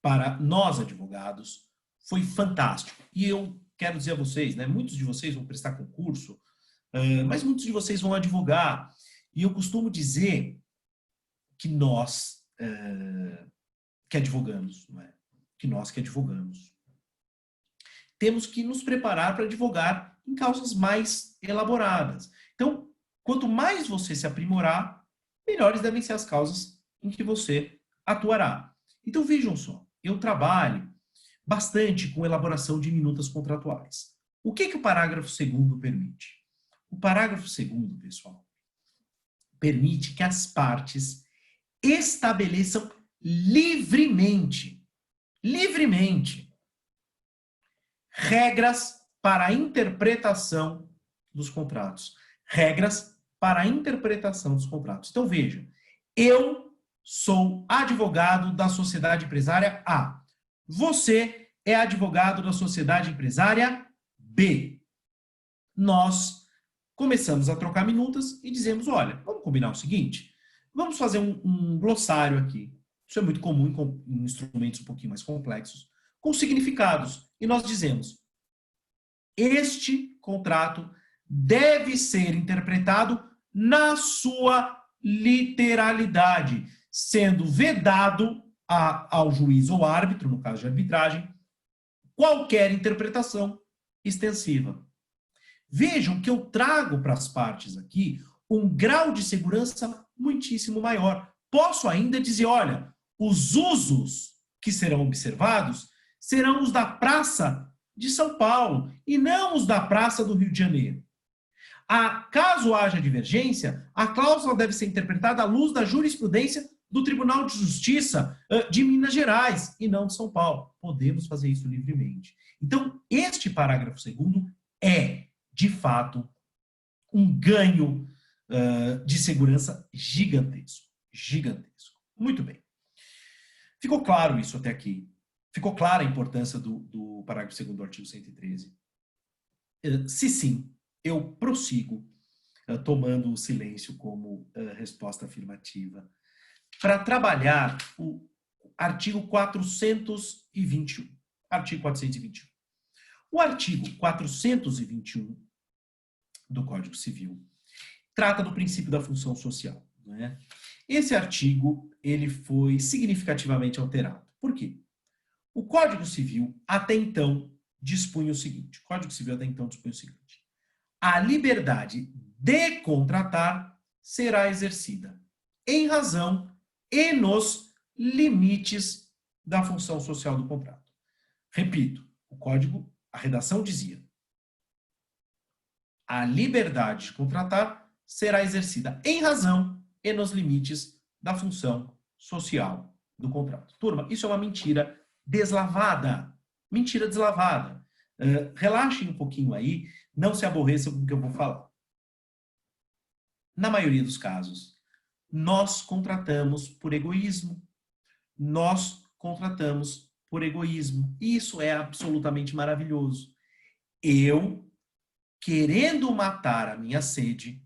para nós advogados, foi fantástico. E eu quero dizer a vocês, né, muitos de vocês vão prestar concurso, mas muitos de vocês vão advogar. E eu costumo dizer que nós que advogamos, não é? Que nós que advogamos, temos que nos preparar para advogar em causas mais elaboradas. Então, quanto mais você se aprimorar, melhores devem ser as causas em que você atuará. Então, vejam só, eu trabalho bastante com elaboração de minutas contratuais. O que o parágrafo 2º permite? O parágrafo 2º, pessoal, permite que as partes estabeleçam livremente, regras para a interpretação dos contratos. Então, veja, eu sou advogado da sociedade empresária A. Você é advogado da sociedade empresária B. Nós começamos a trocar minutas e dizemos, olha, vamos combinar o seguinte, vamos fazer um glossário aqui. Isso é muito comum em instrumentos um pouquinho mais complexos, com significados. E nós dizemos, este contrato deve ser interpretado na sua literalidade, sendo vedado ao juiz ou árbitro, no caso de arbitragem, qualquer interpretação extensiva. Vejam que eu trago para as partes aqui um grau de segurança muitíssimo maior. Posso ainda dizer, olha, os usos que serão observados serão os da Praça de São Paulo e não os da Praça do Rio de Janeiro. Caso haja divergência, a cláusula deve ser interpretada à luz da jurisprudência do Tribunal de Justiça de Minas Gerais e não de São Paulo. Podemos fazer isso livremente. Então, este parágrafo 2º é, de fato, um ganho de segurança gigantesco. Muito bem. Ficou claro isso até aqui? Ficou clara a importância do parágrafo 2º do artigo 113? Se sim, eu prossigo tomando o silêncio como resposta afirmativa para trabalhar o artigo 421. Artigo 421. O artigo 421 do Código Civil trata do princípio da função social, não é? Esse artigo ele foi significativamente alterado. Por quê? O Código Civil até então dispunha o seguinte. A liberdade de contratar será exercida em razão e nos limites da função social do contrato. Repito, o código, a redação dizia: a liberdade de contratar será exercida em razão e nos limites da função social do contrato. Turma, isso é uma mentira deslavada. Mentira deslavada. Relaxem um pouquinho aí, não se aborreçam com o que eu vou falar. Na maioria dos casos, nós contratamos por egoísmo. E isso é absolutamente maravilhoso. Eu, querendo matar a minha sede,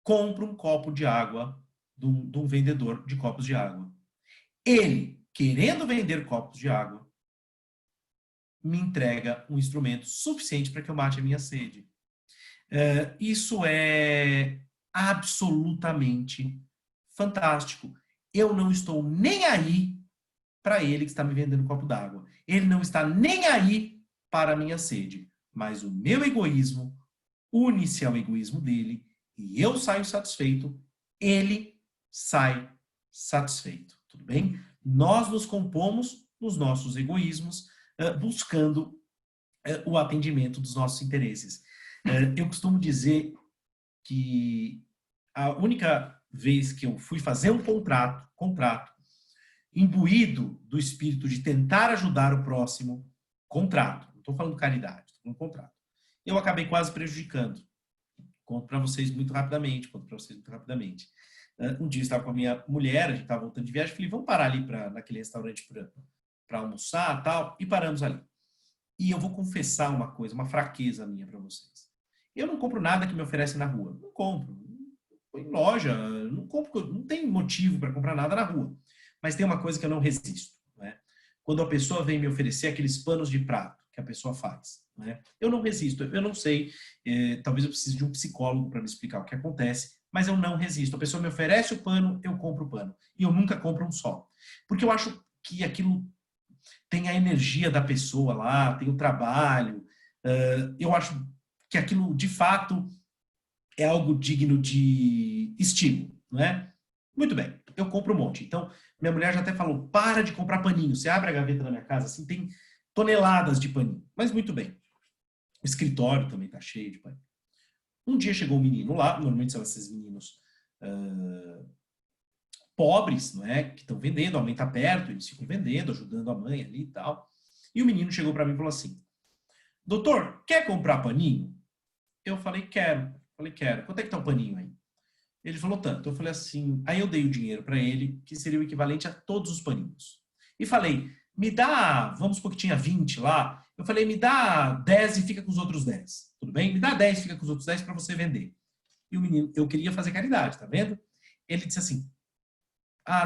compro um copo de água de um vendedor de copos de água. Ele, querendo vender copos de água, me entrega um instrumento suficiente para que eu mate a minha sede. Isso é absolutamente fantástico. Eu não estou nem aí para ele que está me vendendo um copo d'água. Ele não está nem aí para a minha sede. Mas o meu egoísmo une-se ao egoísmo dele e eu saio satisfeito, ele sai satisfeito. Tudo bem? Nós nos compomos nos nossos egoísmos, buscando o atendimento dos nossos interesses. Eu costumo dizer que a única vez que eu fui fazer um contrato, imbuído do espírito de tentar ajudar o próximo, contrato, não estou falando caridade, estou falando contrato, eu acabei quase prejudicando. Conto para vocês muito rapidamente. Um dia eu estava com a minha mulher, a gente estava voltando de viagem, falei, vamos parar ali naquele restaurante para almoçar e tal, e paramos ali. E eu vou confessar uma coisa, uma fraqueza minha para vocês. Eu não compro nada que me oferecem na rua. Não compro. Em loja, não compro, não tem motivo para comprar nada na rua. Mas tem uma coisa que eu não resisto, né? Quando a pessoa vem me oferecer aqueles panos de prato que a pessoa faz, né? Eu não resisto, eu não sei, talvez eu precise de um psicólogo para me explicar o que acontece, mas eu não resisto. A pessoa me oferece o pano, eu compro o pano. E eu nunca compro um só. Porque eu acho que aquilo tem a energia da pessoa lá, tem o trabalho. Eu acho que aquilo, de fato, é algo digno de estímulo, não é? Muito bem, eu compro um monte. Então, minha mulher já até falou, para de comprar paninho. Você abre a gaveta da minha casa, assim, tem toneladas de paninho. Mas muito bem. O escritório também está cheio de paninho. Um dia chegou um menino lá, normalmente são esses meninos pobres, não é? Que estão vendendo, a mãe está perto, eles ficam vendendo, ajudando a mãe ali e tal. E o menino chegou para mim e falou assim, doutor, quer comprar paninho? Eu falei, quero. Quanto é que tá o paninho aí? Ele falou tanto. Eu falei assim, aí eu dei o dinheiro para ele, que seria o equivalente a todos os paninhos. E falei, me dá, vamos supor que tinha 20 lá, eu falei, me dá 10 e fica com os outros 10. Tudo bem? Me dá 10 e fica com os outros 10 para você vender. E o menino, eu queria fazer caridade, tá vendo? Ele disse assim,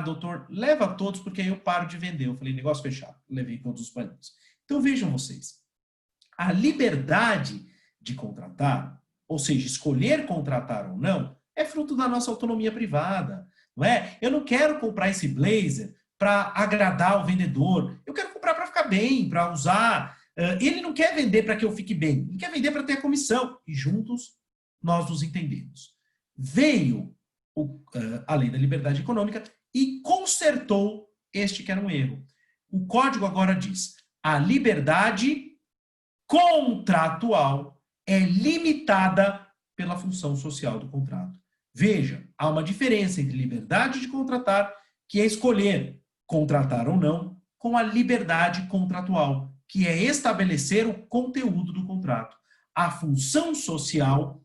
doutor, leva todos porque aí eu paro de vender. Eu falei, negócio fechado. Levei todos os paninhos. Então vejam vocês, a liberdade de contratar, ou seja, escolher contratar ou não, é fruto da nossa autonomia privada, não é? Eu não quero comprar esse blazer para agradar o vendedor. Eu quero comprar para ficar bem, para usar. Ele não quer vender para que eu fique bem. Ele quer vender para ter a comissão. E juntos nós nos entendemos. Veio a lei da liberdade econômica e consertou este que era um erro. O código agora diz, a liberdade contratual é limitada pela função social do contrato. Veja, há uma diferença entre liberdade de contratar, que é escolher contratar ou não, com a liberdade contratual, que é estabelecer o conteúdo do contrato. A função social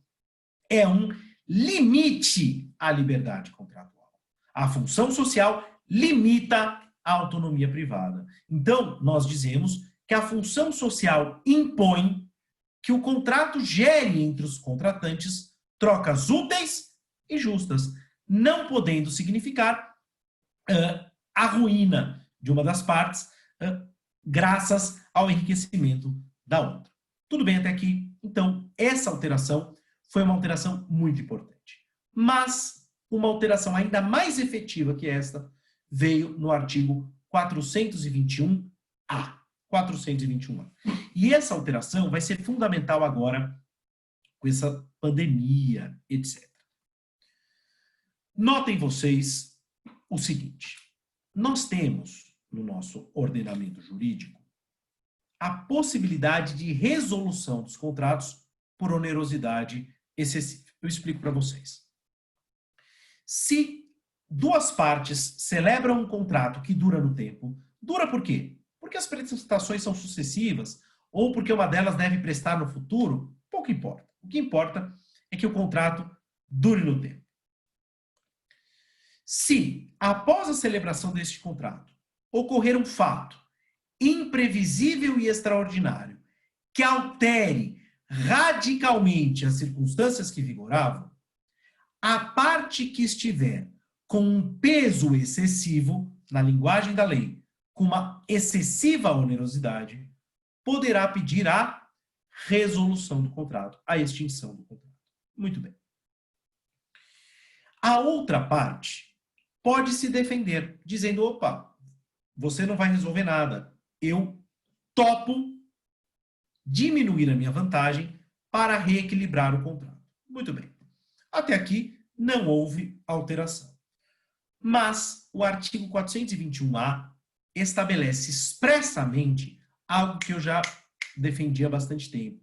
é um limite à liberdade contratual. A função social limita a autonomia privada. Então, nós dizemos que a função social impõe que o contrato gere entre os contratantes trocas úteis e justas, não podendo significar a ruína de uma das partes graças ao enriquecimento da outra. Tudo bem até aqui? Então, essa alteração foi uma alteração muito importante. Mas uma alteração ainda mais efetiva que esta veio no artigo 421-A. 421-A. E essa alteração vai ser fundamental agora com essa pandemia, etc. Notem vocês o seguinte, nós temos no nosso ordenamento jurídico a possibilidade de resolução dos contratos por onerosidade excessiva. Eu explico para vocês. Se duas partes celebram um contrato que dura no tempo, dura por quê? Porque as prestações são sucessivas ou porque uma delas deve prestar no futuro, pouco importa. O que importa é que o contrato dure no tempo. Se, após a celebração deste contrato, ocorrer um fato imprevisível e extraordinário que altere radicalmente as circunstâncias que vigoravam, a parte que estiver com um peso excessivo, na linguagem da lei, com uma excessiva onerosidade, poderá pedir a resolução do contrato, a extinção do contrato. Muito bem. A outra parte pode se defender, dizendo, opa, você não vai resolver nada, eu topo diminuir a minha vantagem para reequilibrar o contrato. Muito bem. Até aqui não houve alteração. Mas o artigo 421-A estabelece expressamente algo que eu já defendi há bastante tempo.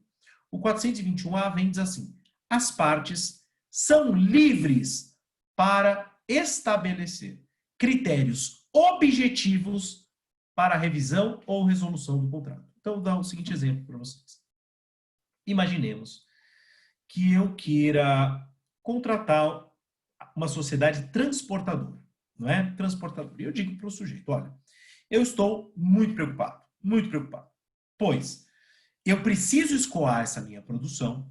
O 421-A vem diz assim: as partes são livres para estabelecer critérios objetivos para a revisão ou resolução do contrato. Então, vou dar o seguinte exemplo para vocês. Imaginemos que eu queira contratar uma sociedade transportadora, não é? Transportadora. E eu digo para o sujeito, olha, eu estou muito preocupado, pois eu preciso escoar essa minha produção,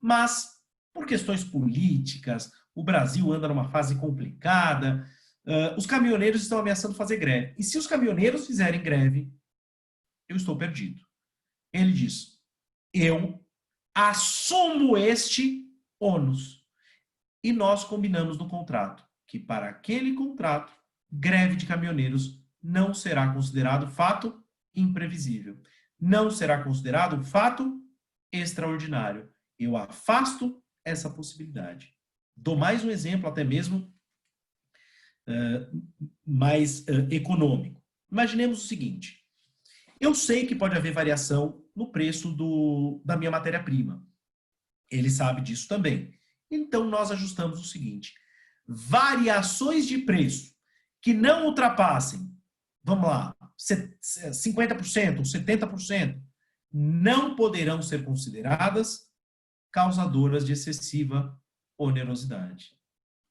mas por questões políticas, o Brasil anda numa fase complicada, os caminhoneiros estão ameaçando fazer greve. E se os caminhoneiros fizerem greve, eu estou perdido. Ele diz, eu assumo este ônus. E nós combinamos no contrato que para aquele contrato, greve de caminhoneiros não será considerado fato imprevisível. Não será considerado fato extraordinário. Eu afasto essa possibilidade. Dou mais um exemplo, até mesmo mais econômico. Imaginemos o seguinte. Eu sei que pode haver variação no preço da minha matéria-prima. Ele sabe disso também. Então, nós ajustamos o seguinte. Variações de preço que não ultrapassem, vamos lá, 50%, 70%, não poderão ser consideradas causadoras de excessiva onerosidade.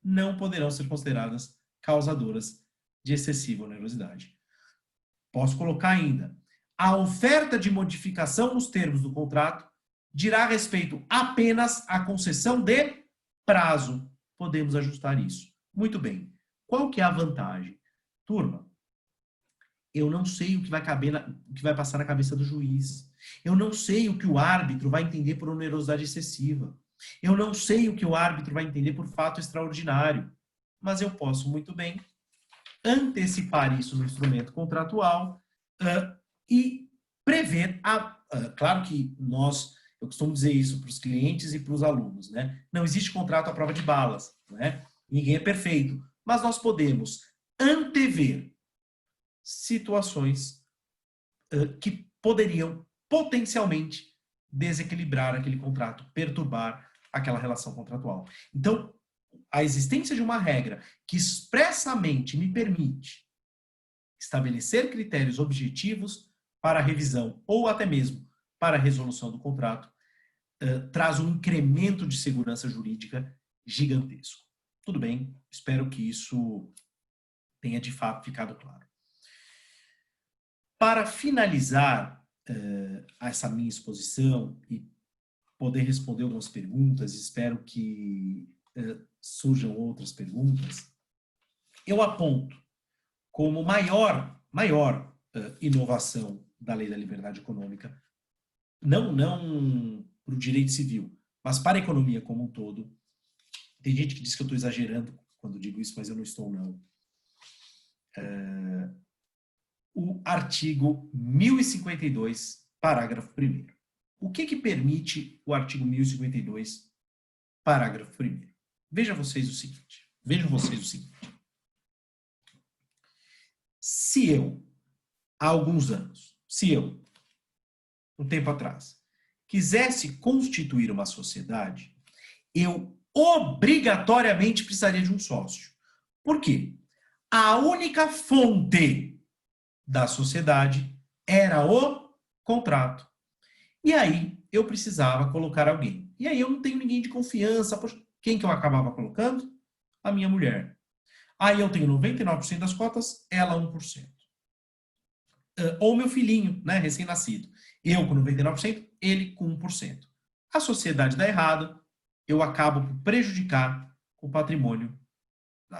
Não poderão ser consideradas causadoras de excessiva onerosidade. Posso colocar ainda, a oferta de modificação nos termos do contrato dirá respeito apenas à concessão de prazo. Podemos ajustar isso. Muito bem. Qual que é a vantagem? Turma, eu não sei o que vai passar na cabeça do juiz. Eu não sei o que o árbitro vai entender por onerosidade excessiva. Eu não sei o que o árbitro vai entender por fato extraordinário. Mas eu posso muito bem antecipar isso no instrumento contratual e prever, claro que eu costumo dizer isso para os clientes e para os alunos, né? Não existe contrato à prova de balas, né? Ninguém é perfeito, mas nós podemos antever situações que poderiam potencialmente desequilibrar aquele contrato, perturbar aquela relação contratual. Então, a existência de uma regra que expressamente me permite estabelecer critérios objetivos para a revisão ou até mesmo para a resolução do contrato traz um incremento de segurança jurídica gigantesco. Tudo bem? Espero que isso tenha de fato ficado claro. Para finalizar essa minha exposição e poder responder algumas perguntas, espero que surjam outras perguntas, eu aponto como maior inovação da Lei da Liberdade Econômica, não para o direito civil, mas para a economia como um todo. Tem gente que diz que eu estou exagerando quando digo isso, mas eu não estou, não. O artigo 1052, parágrafo 1º. O que permite o artigo 1052, parágrafo 1º? Vejam vocês o seguinte. Se eu, há alguns anos, um tempo atrás, quisesse constituir uma sociedade, eu obrigatoriamente precisaria de um sócio. Por quê? A única fonte da sociedade era o contrato. E aí eu precisava colocar alguém. E aí eu não tenho ninguém de confiança. Poxa, quem que eu acabava colocando? A minha mulher. Aí eu tenho 99% das cotas, ela 1%. Ou meu filhinho, né, recém-nascido. Eu com 99%, ele com 1%. A sociedade dá errado, eu acabo por prejudicar o patrimônio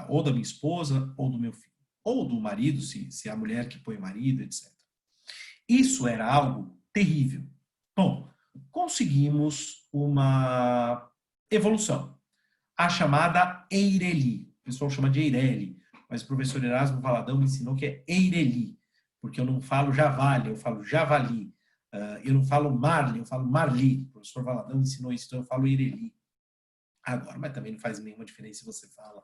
ou da minha esposa ou do meu filho. ou do marido, se é a mulher que põe o marido, etc. Isso era algo terrível. Bom, conseguimos uma evolução, a chamada Eireli. O pessoal chama de Eireli, mas o professor Erasmo Valadão me ensinou que é Eireli, porque eu não falo javali, eu falo javali. Eu não falo marli, eu falo marli. O professor Valadão ensinou isso, então eu falo Eireli agora, mas também não faz nenhuma diferença se você fala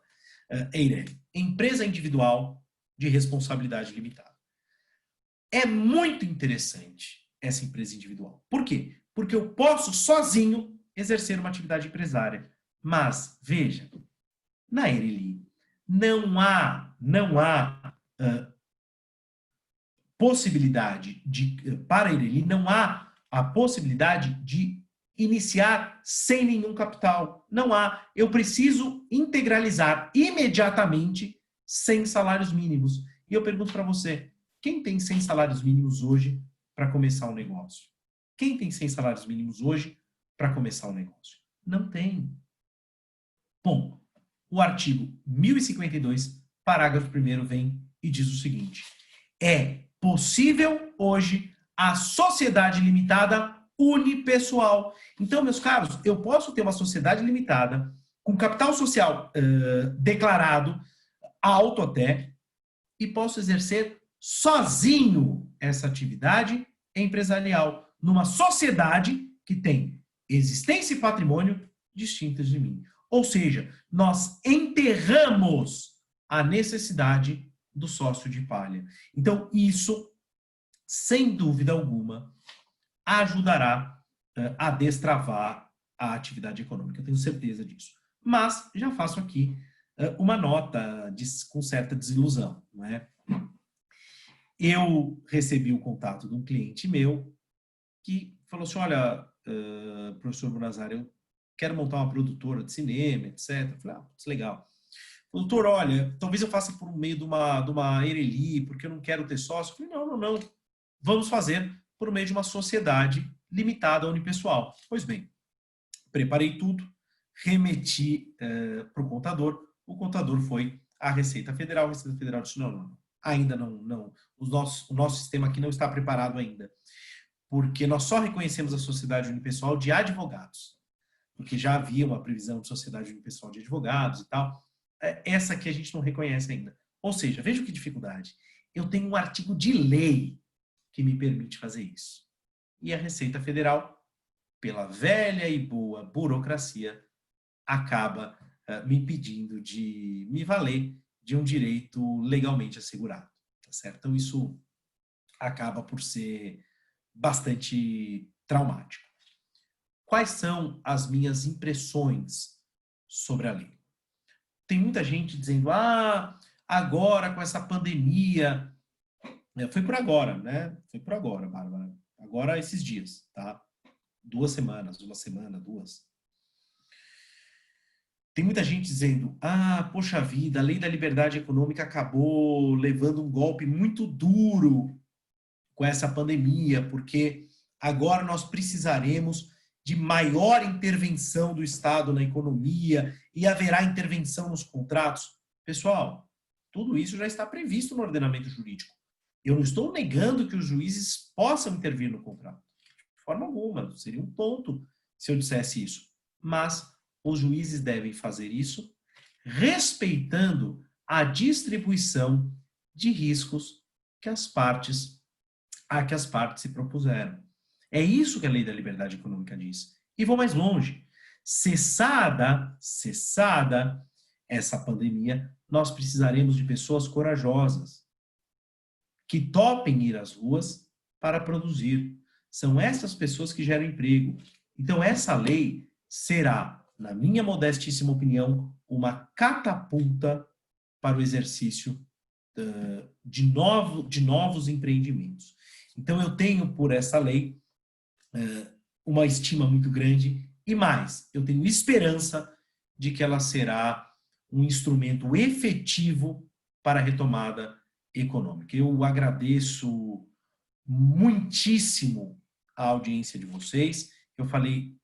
Eireli. Empresa individual de responsabilidade limitada. É muito interessante essa empresa individual. Por quê? Porque eu posso sozinho exercer uma atividade empresária. Mas, veja, na Eireli não há possibilidade para a Eireli, não há a possibilidade de iniciar sem nenhum capital. Não há. Eu preciso integralizar imediatamente 100 salários mínimos. E eu pergunto para você, quem tem 100 salários mínimos hoje para começar um negócio? Quem tem 100 salários mínimos hoje para começar um negócio? Não tem. Bom, o artigo 1052, parágrafo 1º, vem e diz o seguinte: é possível hoje a sociedade limitada unipessoal. Então, meus caros, eu posso ter uma sociedade limitada com capital social declarado, alto até, e posso exercer sozinho essa atividade empresarial numa sociedade que tem existência e patrimônio distintas de mim. Ou seja, nós enterramos a necessidade do sócio de palha. Então, isso, sem dúvida alguma, ajudará a destravar a atividade econômica. Eu tenho certeza disso. Mas já faço aqui uma nota com certa desilusão, não é? Eu recebi o contato de um cliente meu que falou assim: olha, professor Bonazar, eu quero montar uma produtora de cinema, etc. Eu falei: isso é legal. Doutor, olha, talvez eu faça por meio de uma Eireli, porque eu não quero ter sócio. Eu falei: não. Vamos fazer por meio de uma sociedade limitada unipessoal. Pois bem, preparei tudo, remeti para o contador foi à Receita Federal. A Receita Federal disse: não, ainda não. O nosso sistema aqui não está preparado ainda, porque nós só reconhecemos a sociedade unipessoal de advogados, porque já havia uma previsão de sociedade unipessoal de advogados e tal. Essa aqui a gente não reconhece ainda. Ou seja, veja que dificuldade. Eu tenho um artigo de lei que me permite fazer isso. E a Receita Federal, pela velha e boa burocracia, acaba me impedindo de me valer de um direito legalmente assegurado. Tá certo? Então, isso acaba por ser bastante traumático. Quais são as minhas impressões sobre a lei? Tem muita gente dizendo: agora com essa pandemia... Foi por agora, né? Foi por agora, Bárbara. Agora, esses dias, tá? 2 semanas, 1 semana, 2. Tem muita gente dizendo: poxa vida, a lei da liberdade econômica acabou levando um golpe muito duro com essa pandemia, porque agora nós precisaremos de maior intervenção do Estado na economia e haverá intervenção nos contratos. Pessoal, tudo isso já está previsto no ordenamento jurídico. Eu não estou negando que os juízes possam intervir no contrato. De forma alguma, seria um tonto se eu dissesse isso. Mas os juízes devem fazer isso respeitando a distribuição de riscos que as partes se propuseram. É isso que a lei da liberdade econômica diz. E vou mais longe. Cessada essa pandemia, nós precisaremos de pessoas corajosas, que topem ir às ruas para produzir. São essas pessoas que geram emprego. Então, essa lei será, na minha modestíssima opinião, uma catapulta para o exercício de novos empreendimentos. Então, eu tenho por essa lei uma estima muito grande e mais, eu tenho esperança de que ela será um instrumento efetivo para a retomada econômica. Eu agradeço muitíssimo a audiência de vocês. Eu falei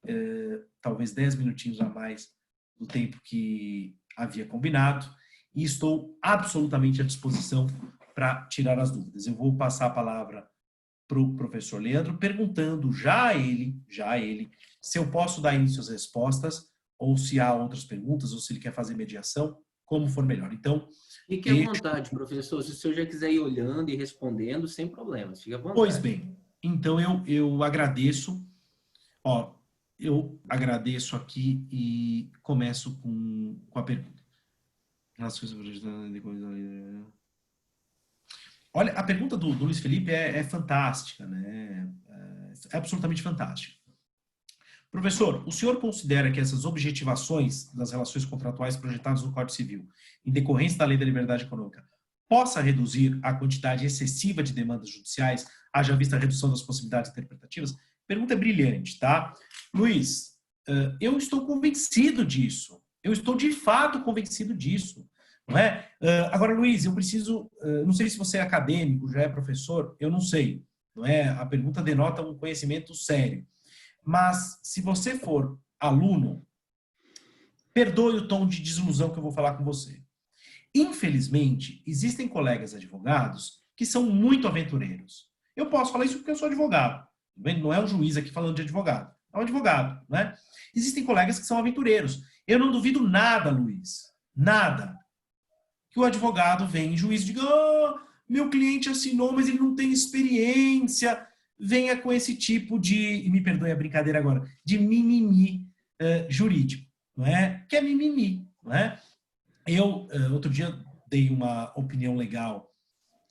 talvez 10 minutinhos a mais do tempo que havia combinado e estou absolutamente à disposição para tirar as dúvidas. Eu vou passar a palavra para o professor Leandro, perguntando já a ele, se eu posso dar início às respostas, ou se há outras perguntas, ou se ele quer fazer mediação, como for melhor. Então, fique à vontade, professor. Se o senhor já quiser ir olhando e respondendo, sem problemas. Fique à vontade. Pois bem, então eu agradeço. Ó, eu agradeço aqui e começo com a pergunta. Olha, a pergunta do Luiz Felipe é fantástica, né? É absolutamente fantástica. Professor, o senhor considera que essas objetivações das relações contratuais projetadas no Código Civil, em decorrência da Lei da Liberdade Econômica, possa reduzir a quantidade excessiva de demandas judiciais, haja vista a redução das possibilidades interpretativas? Pergunta é brilhante, tá? Luiz, eu estou convencido disso. Eu estou de fato convencido disso. Não é? Agora, Luiz, eu preciso... não sei se você é acadêmico, já é professor, eu não sei. Não é? A pergunta denota um conhecimento sério. Mas, se você for aluno, perdoe o tom de desilusão que eu vou falar com você. Infelizmente, existem colegas advogados que são muito aventureiros. Eu posso falar isso porque eu sou advogado. Não é um juiz aqui falando de advogado. É um advogado, né? Existem colegas que são aventureiros. Eu não duvido nada, Luiz. Nada. Que o advogado vem em juízo e diga: oh, meu cliente assinou, mas ele não tem experiência. Venha com esse tipo de, e me perdoe a brincadeira agora, de mimimi jurídico, não é? Que é mimimi, não é? Eu, outro dia, dei uma opinião legal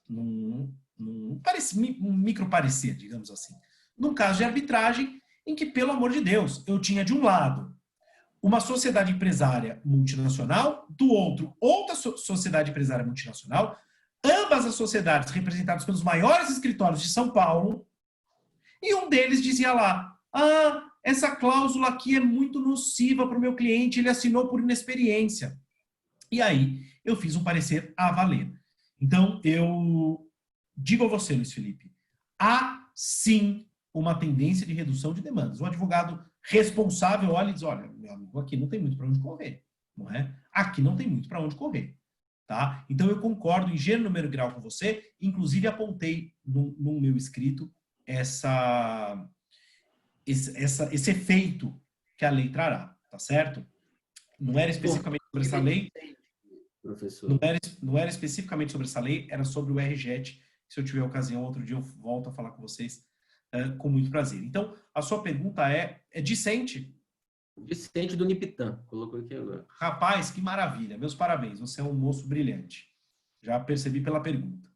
num micro parecer, digamos assim, num caso de arbitragem em que, pelo amor de Deus, eu tinha de um lado uma sociedade empresária multinacional, do outro, outra sociedade empresária multinacional, ambas as sociedades representadas pelos maiores escritórios de São Paulo, e um deles dizia lá: ah, essa cláusula aqui é muito nociva para o meu cliente, ele assinou por inexperiência. E aí, eu fiz um parecer a valer. Então, eu digo a você, Luiz Felipe, há sim uma tendência de redução de demandas. O advogado responsável olha e diz: olha, meu amigo, aqui não tem muito para onde correr, não é? Aqui não tem muito para onde correr, tá? Então, eu concordo em gênero, número e grau com você, inclusive apontei no meu escrito esse efeito que a lei trará, tá certo? Não era especificamente sobre essa lei, professor. Não era especificamente sobre essa lei, era sobre o RJET. Se eu tiver ocasião, outro dia eu volto a falar com vocês com muito prazer. Então, a sua pergunta é discente? Discente do Niptan, colocou aqui agora. Rapaz, que maravilha, meus parabéns, você é um moço brilhante. Já percebi pela pergunta.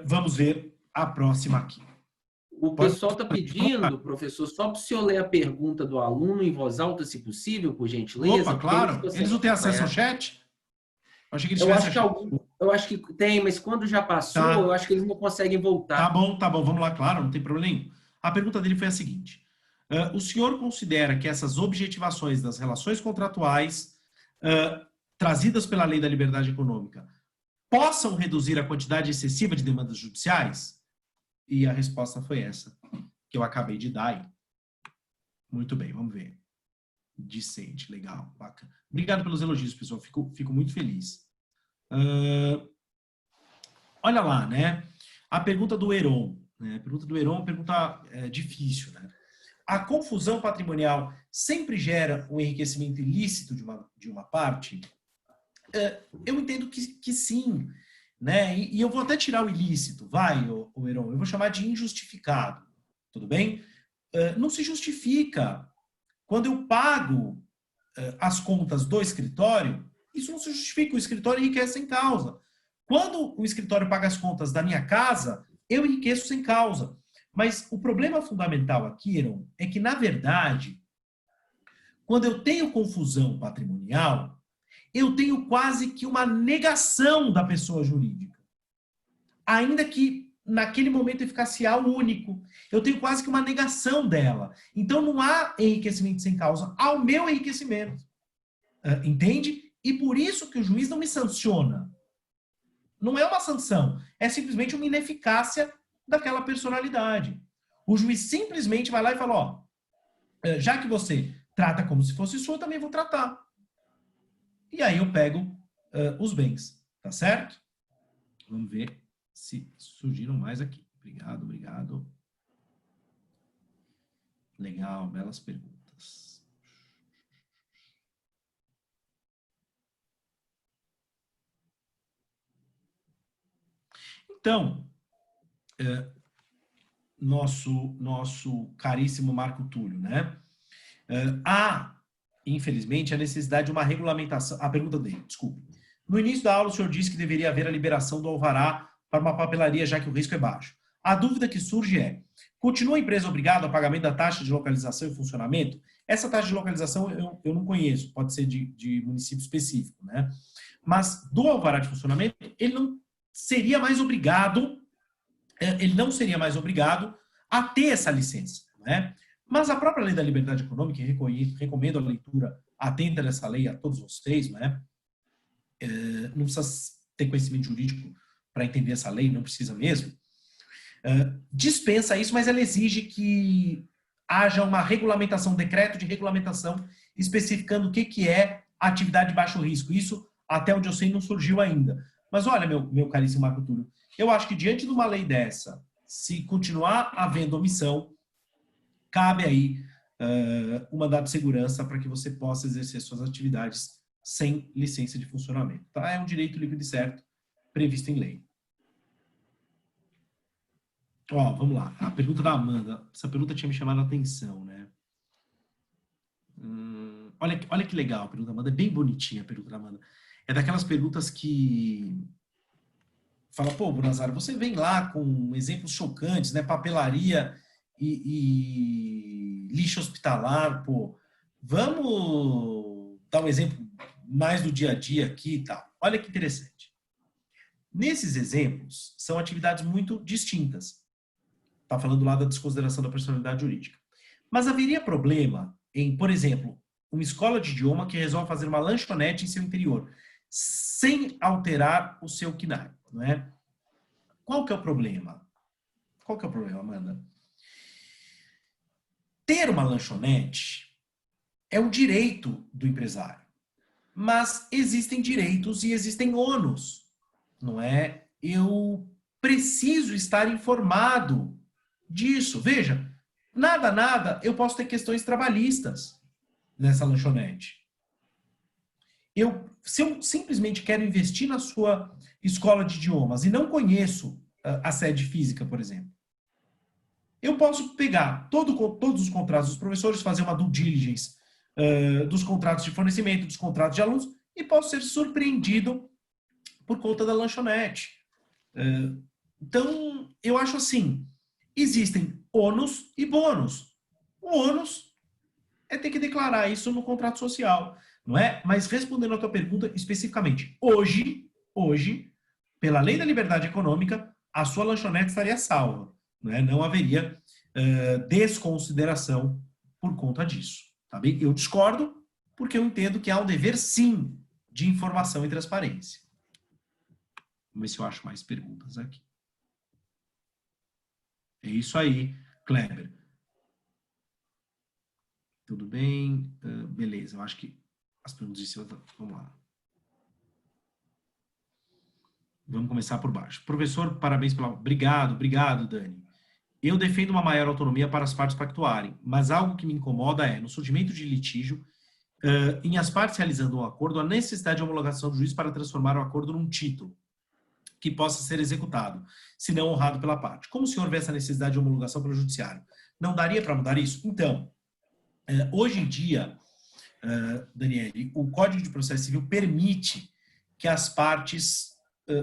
Vamos ver a próxima aqui. O pessoal está pedindo, professor, só para o senhor ler a pergunta do aluno em voz alta, se possível, por gentileza. Opa, claro. Eles não têm acesso ao chat? Eu acho que tem, mas quando já passou, eu acho que eles não conseguem voltar. Tá bom, vamos lá, claro, não tem problema nenhum. A pergunta dele foi a seguinte: o senhor considera que essas objetivações das relações contratuais trazidas pela Lei da Liberdade Econômica possam reduzir a quantidade excessiva de demandas judiciais? E a resposta foi essa, que eu acabei de dar aí. Muito bem, vamos ver. Discente, legal, bacana. Obrigado pelos elogios, pessoal. Fico muito feliz. Olha lá, né? A pergunta do Heron. Né? A pergunta do Heron é uma pergunta difícil, né? A confusão patrimonial sempre gera um enriquecimento ilícito de uma parte? Eu entendo que sim. Né? E eu vou até tirar o ilícito, o Heron, eu vou chamar de injustificado, tudo bem? Não se justifica. Quando eu pago as contas do escritório, isso não se justifica, o escritório enriquece sem causa. Quando o escritório paga as contas da minha casa, eu enriqueço sem causa. Mas o problema fundamental aqui, Heron, é que, na verdade, quando eu tenho confusão patrimonial, eu tenho quase que uma negação da pessoa jurídica. Ainda que naquele momento eficacial único, eu tenho quase que uma negação dela. Então não há enriquecimento sem causa, há o meu enriquecimento. Entende? E por isso que o juiz não me sanciona. Não é uma sanção, é simplesmente uma ineficácia daquela personalidade. O juiz simplesmente vai lá e fala: ó, já que você trata como se fosse sua, eu também vou tratar. E aí eu pego os bens, tá certo? Vamos ver se surgiram mais aqui. Obrigado, obrigado. Legal, belas perguntas. Então, nosso caríssimo Marco Túlio, né? Há, infelizmente, a necessidade de uma regulamentação. A pergunta dele, desculpe. No início da aula, o senhor disse que deveria haver a liberação do alvará para uma papelaria, já que o risco é baixo. A dúvida que surge é: continua a empresa obrigada ao pagamento da taxa de localização e funcionamento? Essa taxa de localização eu não conheço, pode ser de município específico, né? Mas do alvará de funcionamento, ele não seria mais obrigado a ter essa licença, né? Mas a própria Lei da Liberdade Econômica, e recomendo a leitura atenta dessa lei a todos vocês, né? Não precisa ter conhecimento jurídico para entender essa lei, não precisa mesmo. Dispensa isso, mas ela exige que haja uma regulamentação, um decreto de regulamentação especificando o que é atividade de baixo risco. Isso, até onde eu sei, não surgiu ainda. Mas olha, meu caríssimo Marco Túlio, eu acho que diante de uma lei dessa, se continuar havendo omissão, cabe aí um mandado de segurança para que você possa exercer suas atividades sem licença de funcionamento. Tá? É um direito líquido e certo previsto em lei. Ó, vamos lá. A pergunta da Amanda. Essa pergunta tinha me chamado a atenção, né? Olha que legal a pergunta da Amanda. É bem bonitinha a pergunta da Amanda. É daquelas perguntas que fala, pô, Brunazaro, você vem lá com exemplos chocantes, né? Papelaria e lixo hospitalar, pô. Vamos dar um exemplo mais do dia a dia aqui e tal. Olha que interessante. Nesses exemplos, são atividades muito distintas. Está falando lá da desconsideração da personalidade jurídica. Mas haveria problema em, por exemplo, uma escola de idioma que resolve fazer uma lanchonete em seu interior, sem alterar o seu KNAI, não é? Qual que é o problema? Qual que é o problema, Amanda? Ter uma lanchonete é um direito do empresário. Mas existem direitos e existem ônus, não é? Eu preciso estar informado disso. Veja, nada, eu posso ter questões trabalhistas nessa lanchonete. Se eu simplesmente quero investir na sua escola de idiomas e não conheço a sede física, por exemplo, eu posso pegar todos os contratos dos professores, fazer uma due diligence dos contratos de fornecimento, dos contratos de alunos, e posso ser surpreendido por conta da lanchonete. Então, eu acho assim, existem ônus e bônus. O ônus é ter que declarar isso no contrato social, não é? Mas respondendo a tua pergunta especificamente, hoje, pela Lei da Liberdade Econômica, a sua lanchonete estaria salva, não é? Não haveria desconsideração por conta disso, tá bem? Eu discordo porque eu entendo que há um dever, sim, de informação e transparência. Vamos ver se eu acho mais perguntas aqui. É isso aí, Kleber. Tudo bem? Beleza, eu acho que as perguntas de cima... Vamos lá. Vamos começar por baixo. Professor, parabéns pela... Obrigado, Dani. Eu defendo uma maior autonomia para as partes pactuarem, mas algo que me incomoda é, no surgimento de litígio, em as partes realizando um acordo, a necessidade de homologação do juiz para transformar o acordo num título que possa ser executado, se não honrado pela parte. Como o senhor vê essa necessidade de homologação pelo judiciário? Não daria para mudar isso? Então, hoje em dia, Daniele, o Código de Processo Civil permite que as partes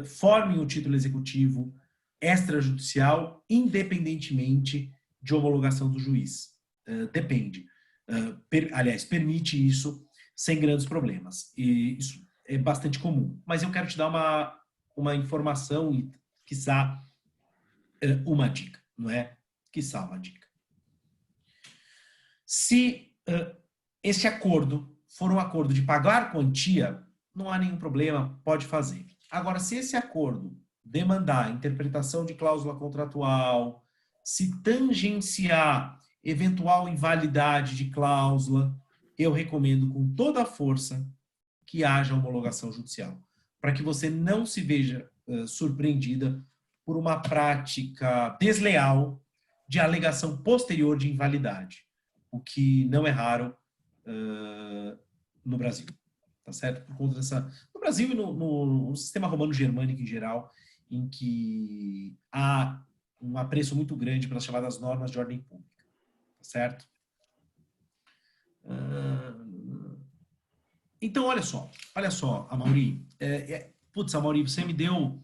formem o título executivo extrajudicial independentemente de homologação do juiz. Depende. Aliás, permite isso sem grandes problemas. E isso é bastante comum. Mas eu quero te dar uma informação e, quiçá, uma dica, não é? Quiçá uma dica. Se esse acordo for um acordo de pagar quantia, não há nenhum problema, pode fazer. Agora, se esse acordo demandar interpretação de cláusula contratual, se tangenciar eventual invalidade de cláusula, eu recomendo com toda a força que haja homologação judicial. para que você não se veja surpreendida por uma prática desleal de alegação posterior de invalidade, o que não é raro no Brasil, tá certo? Por conta dessa... No Brasil e no sistema romano-germânico em geral, em que há um apreço muito grande pelas chamadas normas de ordem pública, tá certo? Então, olha só, Amaury. Putz, Amaury, você me deu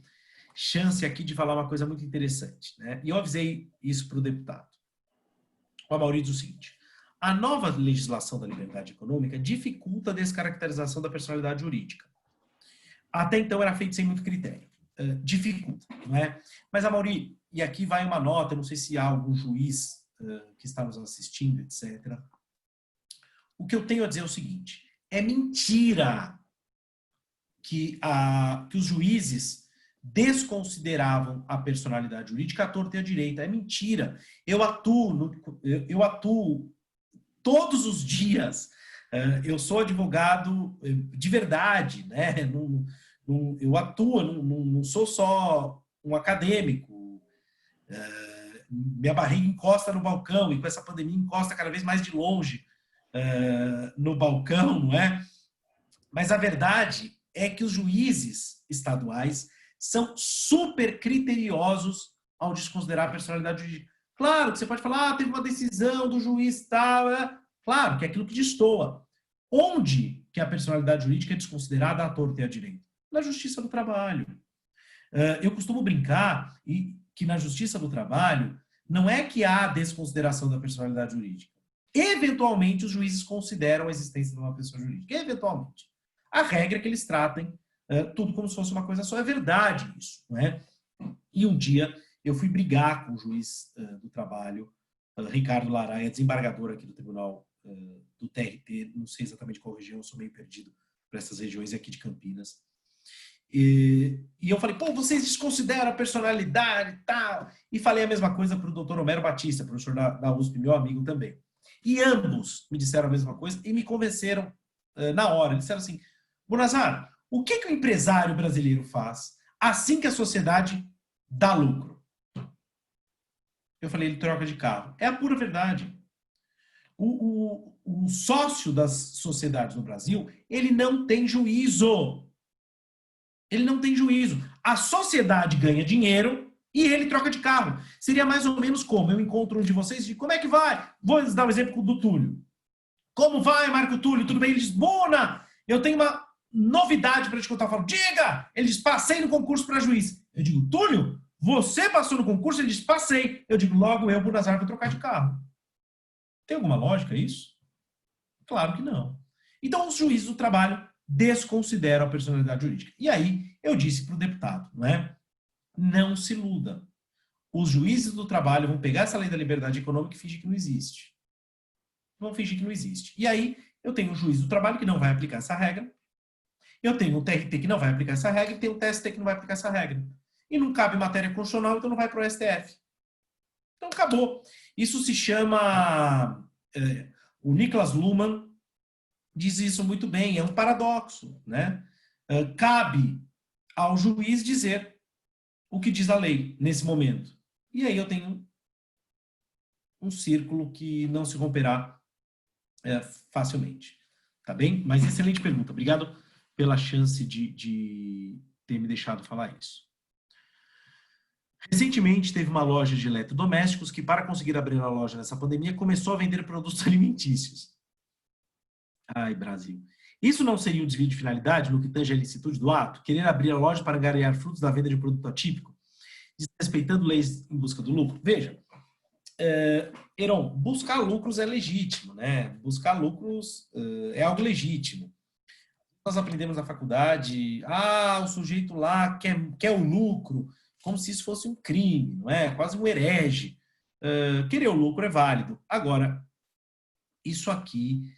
chance aqui de falar uma coisa muito interessante, né? E eu avisei isso para o deputado. O Amaury diz o seguinte: a nova legislação da liberdade econômica dificulta a descaracterização da personalidade jurídica. Até então era feito sem muito critério. Dificulta, não é? Mas, Amaury, e aqui vai uma nota, não sei se há algum juiz que está nos assistindo, etc. O que eu tenho a dizer é o seguinte: é mentira que os juízes desconsideravam a personalidade jurídica à torta e à direita. É mentira. Eu atuo todos os dias. Eu sou advogado de verdade, né? Eu atuo, não sou só um acadêmico. Minha barriga encosta no balcão e com essa pandemia encosta cada vez mais de longe no balcão, não é? Mas a verdade é que os juízes estaduais são super criteriosos ao desconsiderar a personalidade jurídica. Claro que você pode falar, teve uma decisão do juiz tal, claro que é aquilo que destoa. Onde que a personalidade jurídica é desconsiderada à torta e à direita? Na Justiça do Trabalho. Eu costumo brincar que na Justiça do Trabalho não é que há desconsideração da personalidade jurídica. Eventualmente, os juízes consideram a existência de uma pessoa jurídica. Eventualmente. A regra é que eles tratem tudo como se fosse uma coisa só. É verdade isso, não é? E um dia eu fui brigar com o juiz do trabalho, Ricardo Laraia, desembargador aqui do Tribunal do TRT, não sei exatamente qual região, eu sou meio perdido para essas regiões aqui de Campinas. E eu falei, pô, vocês desconsideram a personalidade e tal. E falei a mesma coisa para o doutor Homero Batista, professor da USP, meu amigo também. E ambos me disseram a mesma coisa e me convenceram na hora. Eles disseram assim: Bonazar, o que o empresário brasileiro faz assim que a sociedade dá lucro? Eu falei, ele troca de carro. É a pura verdade. O sócio das sociedades no Brasil, ele não tem juízo. Ele não tem juízo. A sociedade ganha dinheiro e ele troca de carro. Seria mais ou menos como eu encontro um de vocês e digo, como é que vai? Vou dar um exemplo do Túlio. Como vai, Marco Túlio? Tudo bem? Ele diz, Bona, eu tenho uma novidade para te contar. Eu falo, diga! Ele diz, passei no concurso para juiz. Eu digo, Túlio, você passou no concurso? Ele diz, passei. Eu digo, logo eu, Bonazar, vou trocar de carro. Tem alguma lógica isso? Claro que não. Então, os juízes do trabalho desconsideram a personalidade jurídica. E aí, eu disse para o deputado, não é? Não se iluda. Os juízes do trabalho vão pegar essa lei da liberdade econômica e fingir que não existe. Vão fingir que não existe. E aí, eu tenho um juiz do trabalho que não vai aplicar essa regra, eu tenho um TRT que não vai aplicar essa regra, e tenho um TST que não vai aplicar essa regra. E não cabe matéria constitucional, então não vai para o STF. Então, acabou. Isso se chama... o Niklas Luhmann diz isso muito bem, é um paradoxo, né? Cabe ao juiz dizer o que diz a lei nesse momento. E aí eu tenho um círculo que não se romperá facilmente. Tá bem? Mas excelente pergunta. Obrigado pela chance de ter me deixado falar isso. Recentemente teve uma loja de eletrodomésticos que, para conseguir abrir a loja nessa pandemia, começou a vender produtos alimentícios. Ai, Brasil. Isso não seria um desvio de finalidade no que tange à ilicitude do ato? Querer abrir a loja para angariar frutos da venda de produto atípico, desrespeitando leis em busca do lucro? Veja, Heron, buscar lucros é legítimo, né? Buscar lucros é algo legítimo. Nós aprendemos na faculdade, o sujeito lá quer o lucro, como se isso fosse um crime, não é? Quase um herege. Querer o lucro é válido. Agora, isso aqui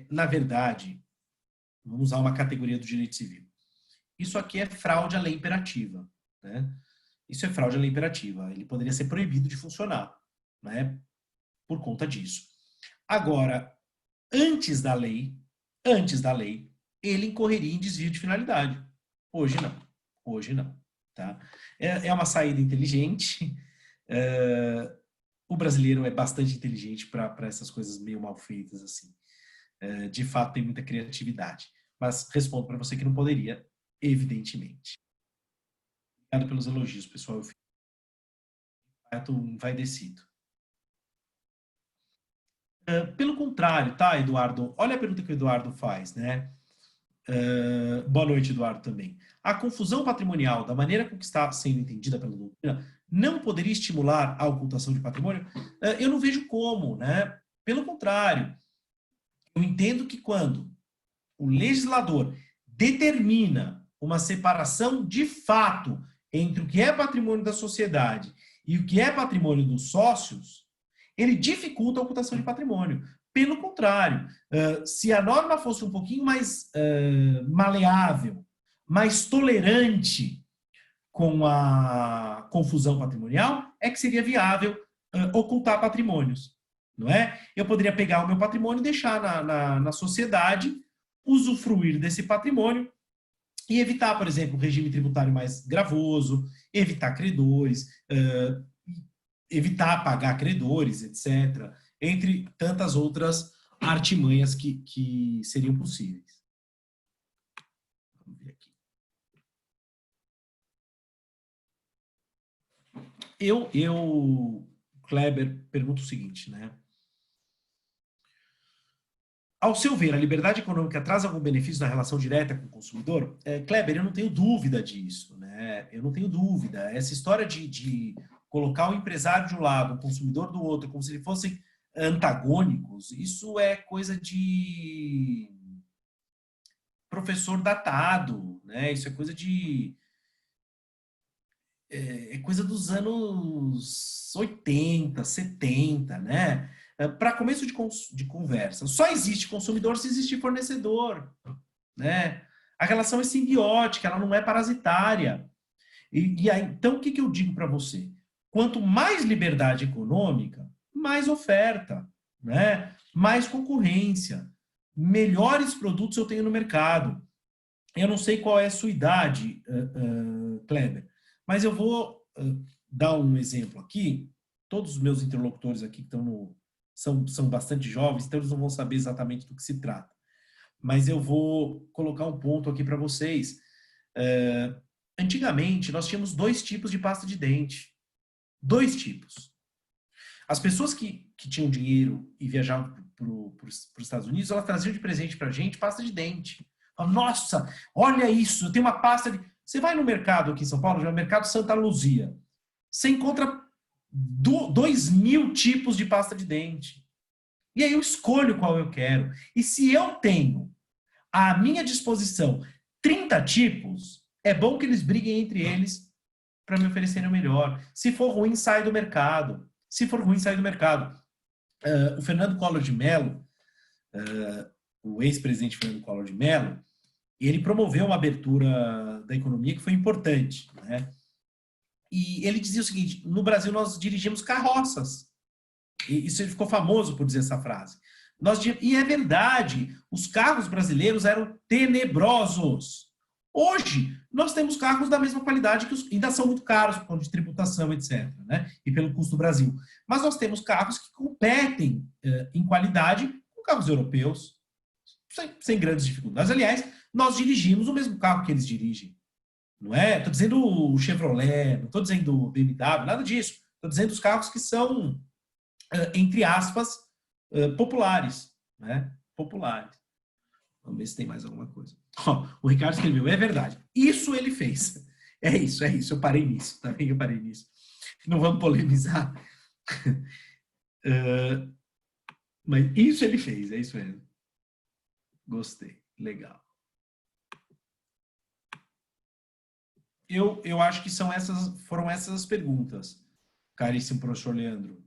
na verdade, vamos usar uma categoria do direito civil. Isso aqui é fraude à lei imperativa, né? Isso é fraude à lei imperativa. Ele poderia ser proibido de funcionar, né? Por conta disso. Agora, antes da lei, ele incorreria em desvio de finalidade. Hoje não. Hoje não. Tá? É uma saída inteligente. O brasileiro é bastante inteligente para essas coisas meio mal feitas assim. De fato, tem muita criatividade. Mas respondo para você que não poderia, evidentemente. Obrigado pelos elogios, pessoal. Eu vai descido. Pelo contrário, tá, Eduardo? Olha a pergunta que o Eduardo faz, né? Boa noite, Eduardo, também. A confusão patrimonial, da maneira com que está sendo entendida pela doutrina, não poderia estimular a ocultação de patrimônio? Eu não vejo como, né? Pelo contrário, eu entendo que quando o legislador determina uma separação de fato entre o que é patrimônio da sociedade e o que é patrimônio dos sócios, ele dificulta a ocultação de patrimônio. Pelo contrário, se a norma fosse um pouquinho mais maleável, mais tolerante com a confusão patrimonial, é que seria viável ocultar patrimônios, não é? Eu poderia pegar o meu patrimônio e deixar na sociedade, usufruir desse patrimônio e evitar, por exemplo, o regime tributário mais gravoso, evitar credores, evitar pagar credores, etc., entre tantas outras artimanhas que seriam possíveis. Vamos ver aqui. Kleber, pergunto o seguinte, né? Ao seu ver, a liberdade econômica traz algum benefício na relação direta com o consumidor? Kleber, eu não tenho dúvida disso, né? Eu não tenho dúvida. Essa história de colocar o empresário de um lado, o consumidor do outro, como se eles fossem antagônicos, isso é coisa de professor datado, né? Isso é coisa coisa dos anos 80, 70, né? Para começo de conversa, só existe consumidor se existir fornecedor, né? A relação é simbiótica, ela não é parasitária. Então, o que eu digo para você? Quanto mais liberdade econômica, mais oferta, né? Mais concorrência, melhores produtos eu tenho no mercado. Eu não sei qual é a sua idade, Kleber, mas eu vou dar um exemplo aqui. Todos os meus interlocutores aqui que estão são bastante jovens, então eles não vão saber exatamente do que se trata. Mas eu vou colocar um ponto aqui para vocês. Antigamente, nós tínhamos 2 tipos de pasta de dente. 2 tipos. As pessoas que tinham dinheiro e viajavam para os Estados Unidos, elas traziam de presente para a gente pasta de dente. Nossa, olha isso, eu tenho uma pasta de... Você vai no mercado aqui em São Paulo, no mercado Santa Luzia, você encontra 2.000 tipos de pasta de dente. E aí eu escolho qual eu quero. E se eu tenho à minha disposição 30 tipos, é bom que eles briguem entre eles para me oferecerem o melhor. Se for ruim, sai do mercado. Se for ruim, sai do mercado. O Fernando Collor de Mello, o ex-presidente Fernando Collor de Mello, ele promoveu uma abertura da economia que foi importante, né? E ele dizia o seguinte: no Brasil nós dirigimos carroças. E isso ele ficou famoso por dizer essa frase. E é verdade, os carros brasileiros eram tenebrosos. Hoje, nós temos carros da mesma qualidade, que ainda são muito caros por conta de tributação, etc., né? E pelo custo do Brasil. Mas nós temos carros que competem em qualidade com carros europeus, sem grandes dificuldades. Aliás, nós dirigimos o mesmo carro que eles dirigem. Não é? Estou dizendo o Chevrolet, não estou dizendo o BMW, nada disso. Estou dizendo os carros que são, entre aspas, populares. Né? Populares. Vamos ver se tem mais alguma coisa. O Ricardo escreveu, é verdade. Isso ele fez. É isso. Eu parei nisso. Tá bem que eu parei nisso. Não vamos polemizar. Mas isso ele fez, é isso mesmo. Gostei. Legal. Eu acho que foram essas as perguntas, caríssimo professor Leandro.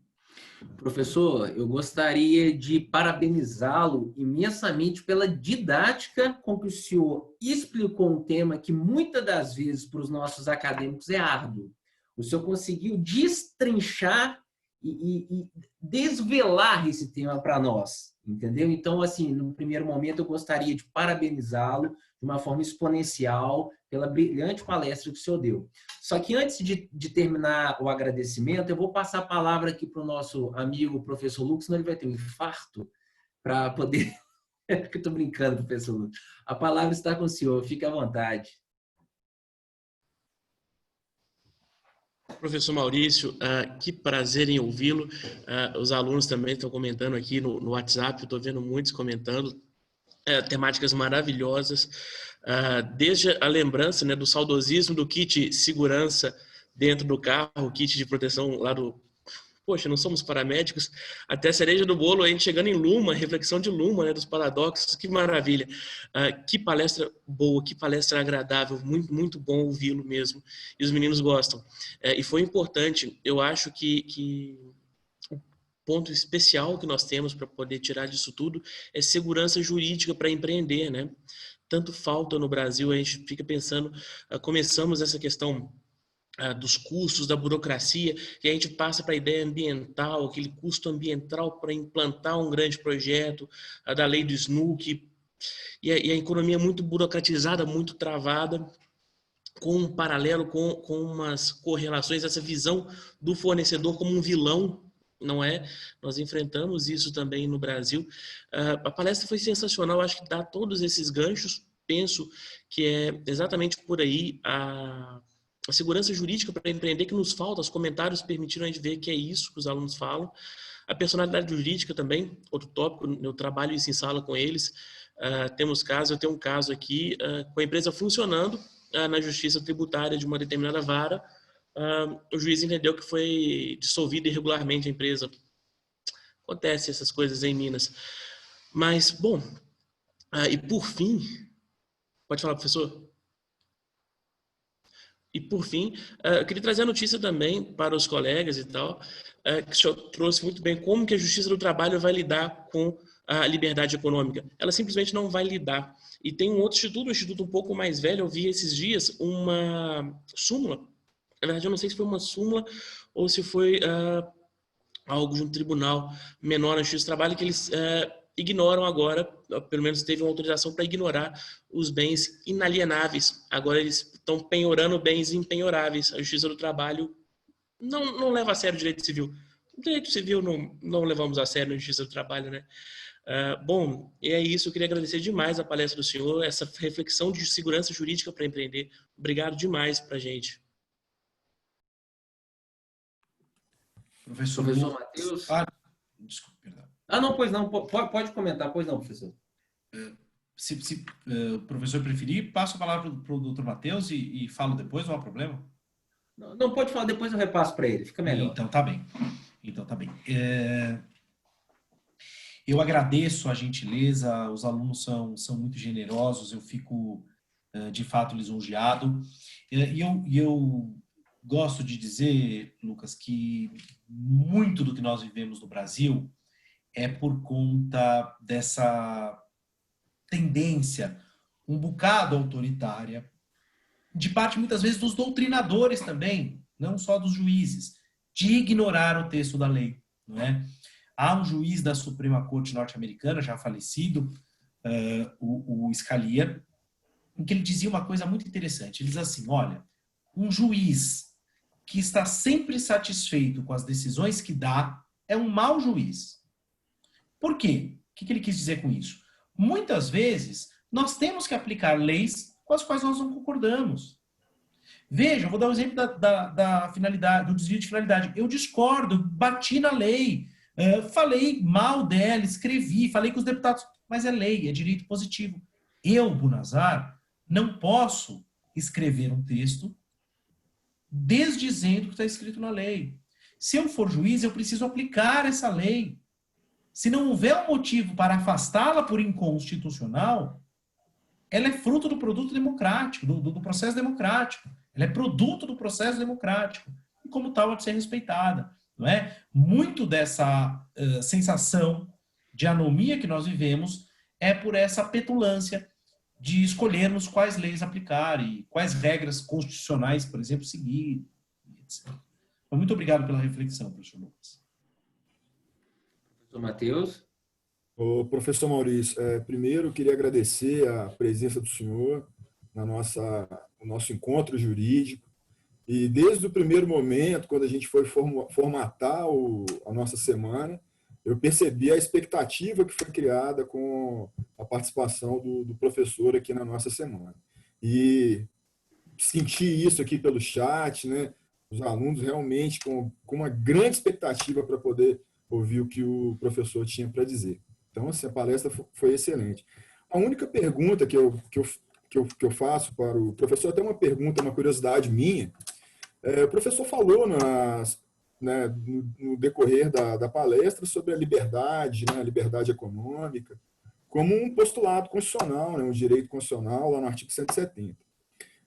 Professor, eu gostaria de parabenizá-lo imensamente pela didática com que o senhor explicou um tema que muitas das vezes para os nossos acadêmicos é árduo. O senhor conseguiu destrinchar e desvelar esse tema para nós, entendeu? Então, assim, no primeiro momento, eu gostaria de parabenizá-lo de uma forma exponencial pela brilhante palestra que o senhor deu. Só que antes de terminar o agradecimento, eu vou passar a palavra aqui para o nosso amigo professor Lucas, senão ele vai ter um infarto para poder... Eu estou brincando, professor Lucas. A palavra está com o senhor, fique à vontade. Professor Maurício, que prazer em ouvi-lo. Os alunos também estão comentando aqui no WhatsApp, eu estou vendo muitos comentando. Temáticas maravilhosas, desde a lembrança, né, do saudosismo do kit segurança dentro do carro, kit de proteção lá do... Poxa, não somos paramédicos, até a cereja do bolo, a gente chegando em Luhmann, reflexão de Luhmann, né, dos paradoxos, que maravilha. Que palestra boa, que palestra agradável, muito, muito bom ouvi-lo mesmo, e os meninos gostam. E foi importante, eu acho que o ponto especial que nós temos para poder tirar disso tudo é segurança jurídica para empreender, né? Tanto falta no Brasil, a gente fica pensando, começamos essa questão dos custos, da burocracia, e a gente passa para a ideia ambiental, aquele custo ambiental para implantar um grande projeto, da lei do SNUC, e a economia muito burocratizada, muito travada, com um paralelo, com umas correlações, essa visão do fornecedor como um vilão, não é? Nós enfrentamos isso também no Brasil. A palestra foi sensacional, acho que dá todos esses ganchos, penso que é exatamente por aí a segurança jurídica para empreender que nos falta, os comentários permitiram a gente ver que é isso que os alunos falam. A personalidade jurídica também, outro tópico, eu trabalho isso em sala com eles. Eu tenho um caso aqui com a empresa funcionando na justiça tributária de uma determinada vara, o juiz entendeu que foi dissolvida irregularmente a empresa. Acontece essas coisas em Minas. Mas, bom, e por fim... Pode falar, professor? E, por fim, eu queria trazer a notícia também para os colegas e tal, que o senhor trouxe muito bem como que a Justiça do Trabalho vai lidar com a liberdade econômica. Ela simplesmente não vai lidar. E tem um outro instituto, um instituto um pouco mais velho, eu vi esses dias uma súmula. Na verdade, eu não sei se foi uma súmula ou se foi algo de um tribunal menor na Justiça do Trabalho, que eles ignoram agora, pelo menos teve uma autorização para ignorar os bens inalienáveis. Agora eles estão penhorando bens impenhoráveis. A Justiça do Trabalho não leva a sério o direito civil. O direito civil não levamos a sério na Justiça do Trabalho, né? Bom, e é isso. Eu queria agradecer demais a palestra do senhor, essa reflexão de segurança jurídica para empreender. Obrigado demais para a gente. Professor Matheus. Desculpa, perdão. Não, pois não. Pode comentar, pois não, professor. Se o professor preferir, passo a palavra para o doutor Matheus e falo depois, não há problema? Não, pode falar, depois eu repasso para ele, fica melhor. Então tá bem. Eu agradeço a gentileza, os alunos são muito generosos, eu fico de fato lisonjeado. E eu gosto de dizer, Lucas, que muito do que nós vivemos no Brasil é por conta dessa tendência um bocado autoritária, de parte muitas vezes dos doutrinadores também, não só dos juízes, de ignorar o texto da lei, não é? Há um juiz da Suprema Corte norte-americana, já falecido, o Scalia, em que ele dizia uma coisa muito interessante. Ele diz assim, olha, um juiz que está sempre satisfeito com as decisões que dá é um mau juiz. Por quê? O que ele quis dizer com isso? Muitas vezes, nós temos que aplicar leis com as quais nós não concordamos. Veja, eu vou dar um exemplo da finalidade, do desvio de finalidade. Eu discordo, bati na lei, falei mal dela, escrevi, falei com os deputados, mas é lei, é direito positivo. Eu, Bunazar, não posso escrever um texto desdizendo o que está escrito na lei. Se eu for juiz, eu preciso aplicar essa lei. Se não houver um motivo para afastá-la por inconstitucional, ela é fruto do produto democrático, do processo democrático. Ela é produto do processo democrático. E como tal, ela deve ser respeitada. Não é? Muito dessa sensação de anomia que nós vivemos é por essa petulância de escolhermos quais leis aplicar e quais regras constitucionais, por exemplo, seguir, etc. Então, muito obrigado pela reflexão, professor Lucas. Professor Matheus. Ô, professor Maurício, primeiro eu queria agradecer a presença do senhor no nosso encontro jurídico. E desde o primeiro momento, quando a gente foi formatar a nossa semana, eu percebi a expectativa que foi criada com a participação do professor aqui na nossa semana. E senti isso aqui pelo chat, né? Os alunos realmente com uma grande expectativa para poder ouvir o que o professor tinha para dizer. Então, assim, a palestra foi excelente. A única pergunta que eu faço para o professor, até uma pergunta, uma curiosidade minha, o professor falou no decorrer da palestra sobre a liberdade, né, a liberdade econômica, como um postulado constitucional, né, um direito constitucional, lá no artigo 170.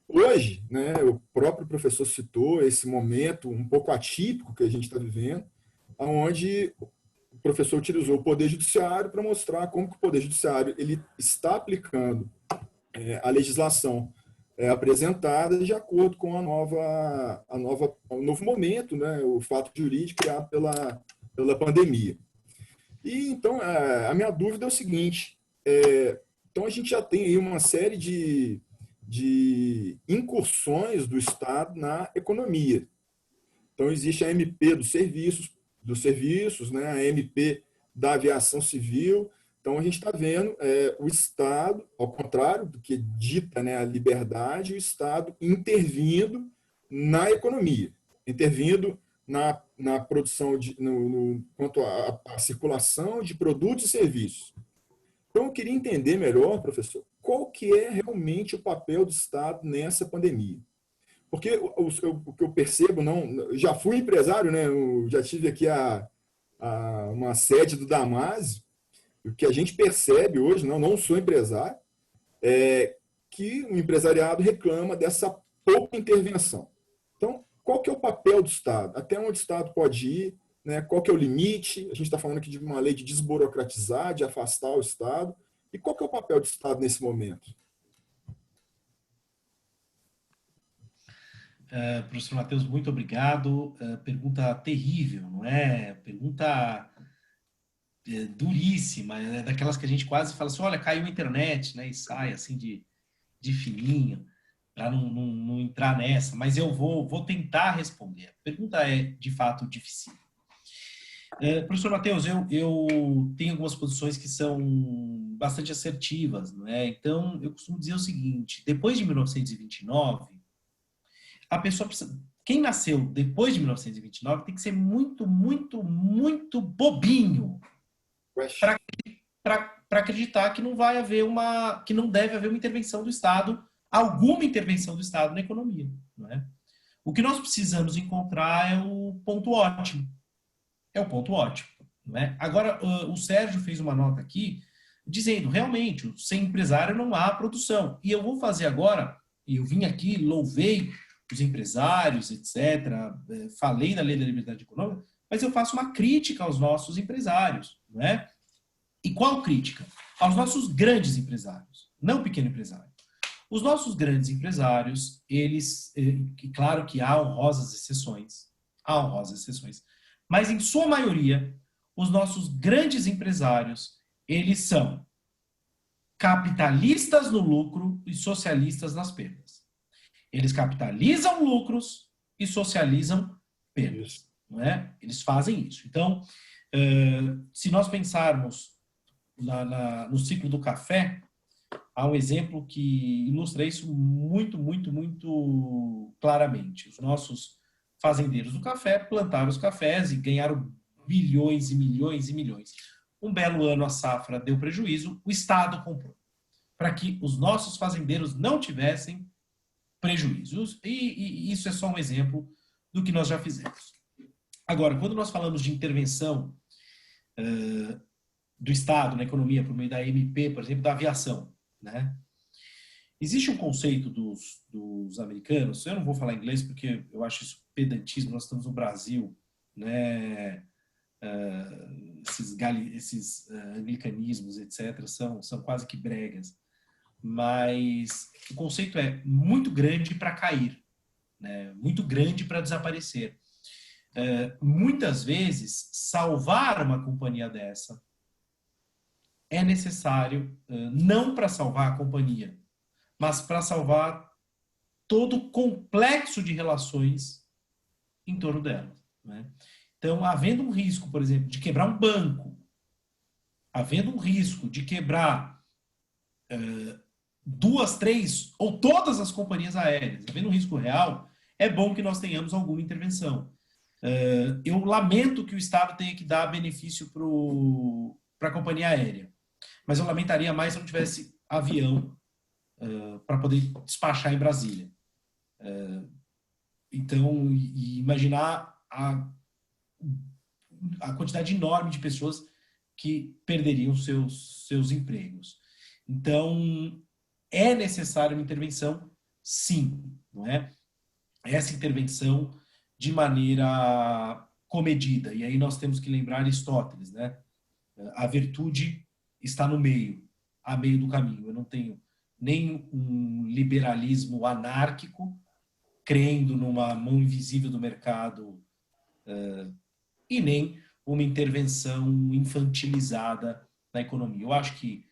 Hoje, né, o próprio professor citou esse momento um pouco atípico que a gente está vivendo, onde o professor utilizou o Poder Judiciário para mostrar como que o Poder Judiciário ele está aplicando a legislação apresentada de acordo com o novo momento, né, o fato jurídico criado pela pandemia. E então, a minha dúvida é o seguinte, então a gente já tem aí uma série de incursões do Estado na economia. Então, existe a MP dos serviços, né, a MP da aviação civil. Então, a gente está vendo o Estado, ao contrário do que dita, né, a liberdade, o Estado intervindo na economia, intervindo na produção, quanto à circulação de produtos e serviços. Então, eu queria entender melhor, professor, qual que é realmente o papel do Estado nessa pandemia. Porque o que eu percebo, já fui empresário, né, eu já tive aqui uma sede do Damásio. O que a gente percebe hoje, não sou empresário, é que o empresariado reclama dessa pouca intervenção. Então, qual que é o papel do Estado? Até onde o Estado pode ir? Né? Qual que é o limite? A gente está falando aqui de uma lei de desburocratizar, de afastar o Estado. E qual que é o papel do Estado nesse momento? Professor Matheus, muito obrigado. Pergunta terrível, não é? Pergunta duríssima, né? Daquelas que a gente quase fala assim, olha, caiu a internet, né? E sai assim de fininho, para não entrar nessa. Mas eu vou tentar responder. A pergunta é, de fato, difícil. Professor Matheus, eu tenho algumas posições que são bastante assertivas, não é? Então, eu costumo dizer o seguinte, depois de 1929, a pessoa precisa... Quem nasceu depois de 1929 tem que ser muito, muito, muito bobinho para acreditar que não vai haver que não deve haver uma intervenção do Estado, alguma intervenção do Estado na economia, não é? O que nós precisamos encontrar é o ponto ótimo. É o ponto ótimo, não é? Agora, o Sérgio fez uma nota aqui dizendo, realmente, sem empresário não há produção. E eu vou fazer agora, eu vim aqui, louvei os empresários, etc., falei da lei da liberdade econômica, mas eu faço uma crítica aos nossos empresários, não é? E qual crítica? Aos nossos grandes empresários, não pequeno empresário. Os nossos grandes empresários, eles, claro que há honrosas exceções, mas em sua maioria, os nossos grandes empresários, eles são capitalistas no lucro e socialistas nas perdas. Eles capitalizam lucros e socializam perdas, não é? Eles fazem isso. Então, se nós pensarmos no ciclo do café, há um exemplo que ilustra isso muito, muito, muito claramente. Os nossos fazendeiros do café plantaram os cafés e ganharam bilhões e milhões e milhões. Um belo ano a safra deu prejuízo, o Estado comprou, para que os nossos fazendeiros não tivessem prejuízos. E isso é só um exemplo do que nós já fizemos. Agora, quando nós falamos de intervenção do Estado na economia por meio da MP, por exemplo, da aviação, né? Existe um conceito dos americanos, eu não vou falar inglês porque eu acho isso pedantismo, nós estamos no Brasil, né? Esses anglicanismos, etc., são quase que bregas. Mas o conceito é muito grande para cair, né? Muito grande para desaparecer. muitas vezes, salvar uma companhia dessa é necessário, não para salvar a companhia, mas para salvar todo o complexo de relações em torno dela, né? Então, havendo um risco, por exemplo, de quebrar um banco, havendo um risco de quebrar 2, 3 ou todas as companhias aéreas, havendo um risco real, é bom que nós tenhamos alguma intervenção. Eu lamento que o Estado tenha que dar benefício para a companhia aérea, mas eu lamentaria mais se não tivesse avião para poder despachar em Brasília. Então, imaginar a quantidade enorme de pessoas que perderiam seus empregos. Então, é necessária uma intervenção, sim, não é? Essa intervenção de maneira comedida. E aí nós temos que lembrar Aristóteles, né? A virtude está no meio, a meio do caminho. Eu não tenho nem um liberalismo anárquico, crendo numa mão invisível do mercado, e nem uma intervenção infantilizada na economia. Eu acho que,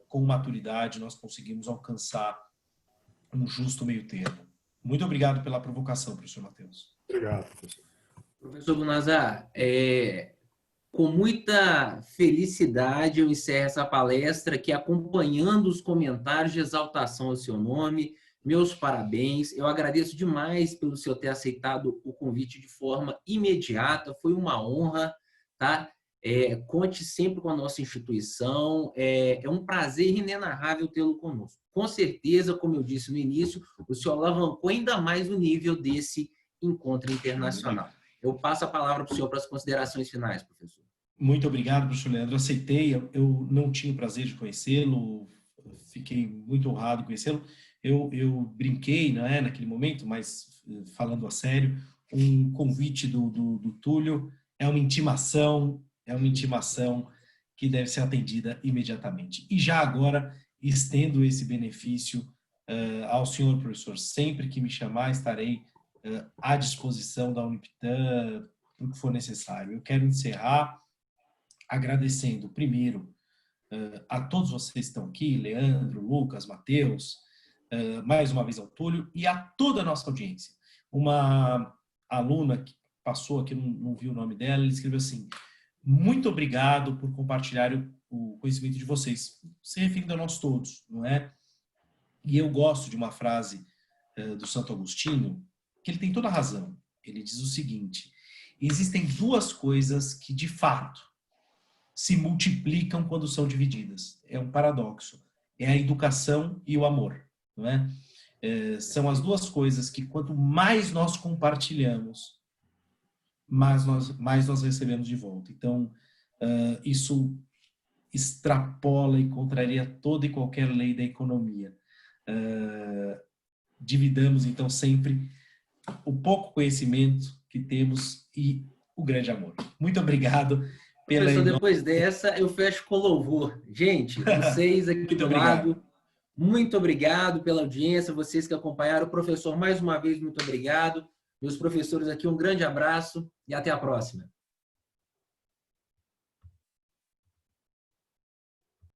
com maturidade, nós conseguimos alcançar um justo meio termo. Muito obrigado pela provocação, professor Matheus. Obrigado, professor. Professor Gunazar, com muita felicidade eu encerro essa palestra aqui acompanhando os comentários de exaltação ao seu nome. Meus parabéns. Eu agradeço demais pelo senhor ter aceitado o convite de forma imediata. Foi uma honra, tá? Conte sempre com a nossa instituição. É um prazer inenarrável tê-lo conosco. Com certeza, como eu disse no início, o senhor alavancou ainda mais o nível desse encontro internacional. Eu passo a palavra para o senhor para as considerações finais, professor. Muito obrigado, professor Leandro. Aceitei. Eu não tinha o prazer de conhecê-lo. Fiquei muito honrado em conhecê-lo. Eu brinquei, né, naquele momento, mas falando a sério, um convite do Túlio é uma intimação que deve ser atendida imediatamente. E já agora estendo esse benefício ao senhor professor. Sempre que me chamar, estarei à disposição da Uniptan para o que for necessário. Eu quero encerrar agradecendo, primeiro, a todos vocês que estão aqui, Leandro, Lucas, Matheus, mais uma vez ao Túlio, e a toda a nossa audiência. Uma aluna que passou aqui, não vi o nome dela, ela escreveu assim: muito obrigado por compartilhar o conhecimento de vocês, se referindo a nós todos, não é? E eu gosto de uma frase do Santo Agostinho, que ele tem toda a razão. Ele diz o seguinte: existem duas coisas que, de fato, se multiplicam quando são divididas. É um paradoxo. É a educação e o amor, não é? São as duas coisas que, quanto mais nós compartilhamos, mais nós recebemos de volta. Então, isso extrapola e contraria toda e qualquer lei da economia. Dividamos, então, sempre o pouco conhecimento que temos e o grande amor. Muito obrigado. Professor, depois dessa, eu fecho com louvor. Gente, vocês aqui do lado, muito obrigado pela audiência, vocês que acompanharam. O professor, mais uma vez, muito obrigado. Meus professores aqui, um grande abraço e até a próxima.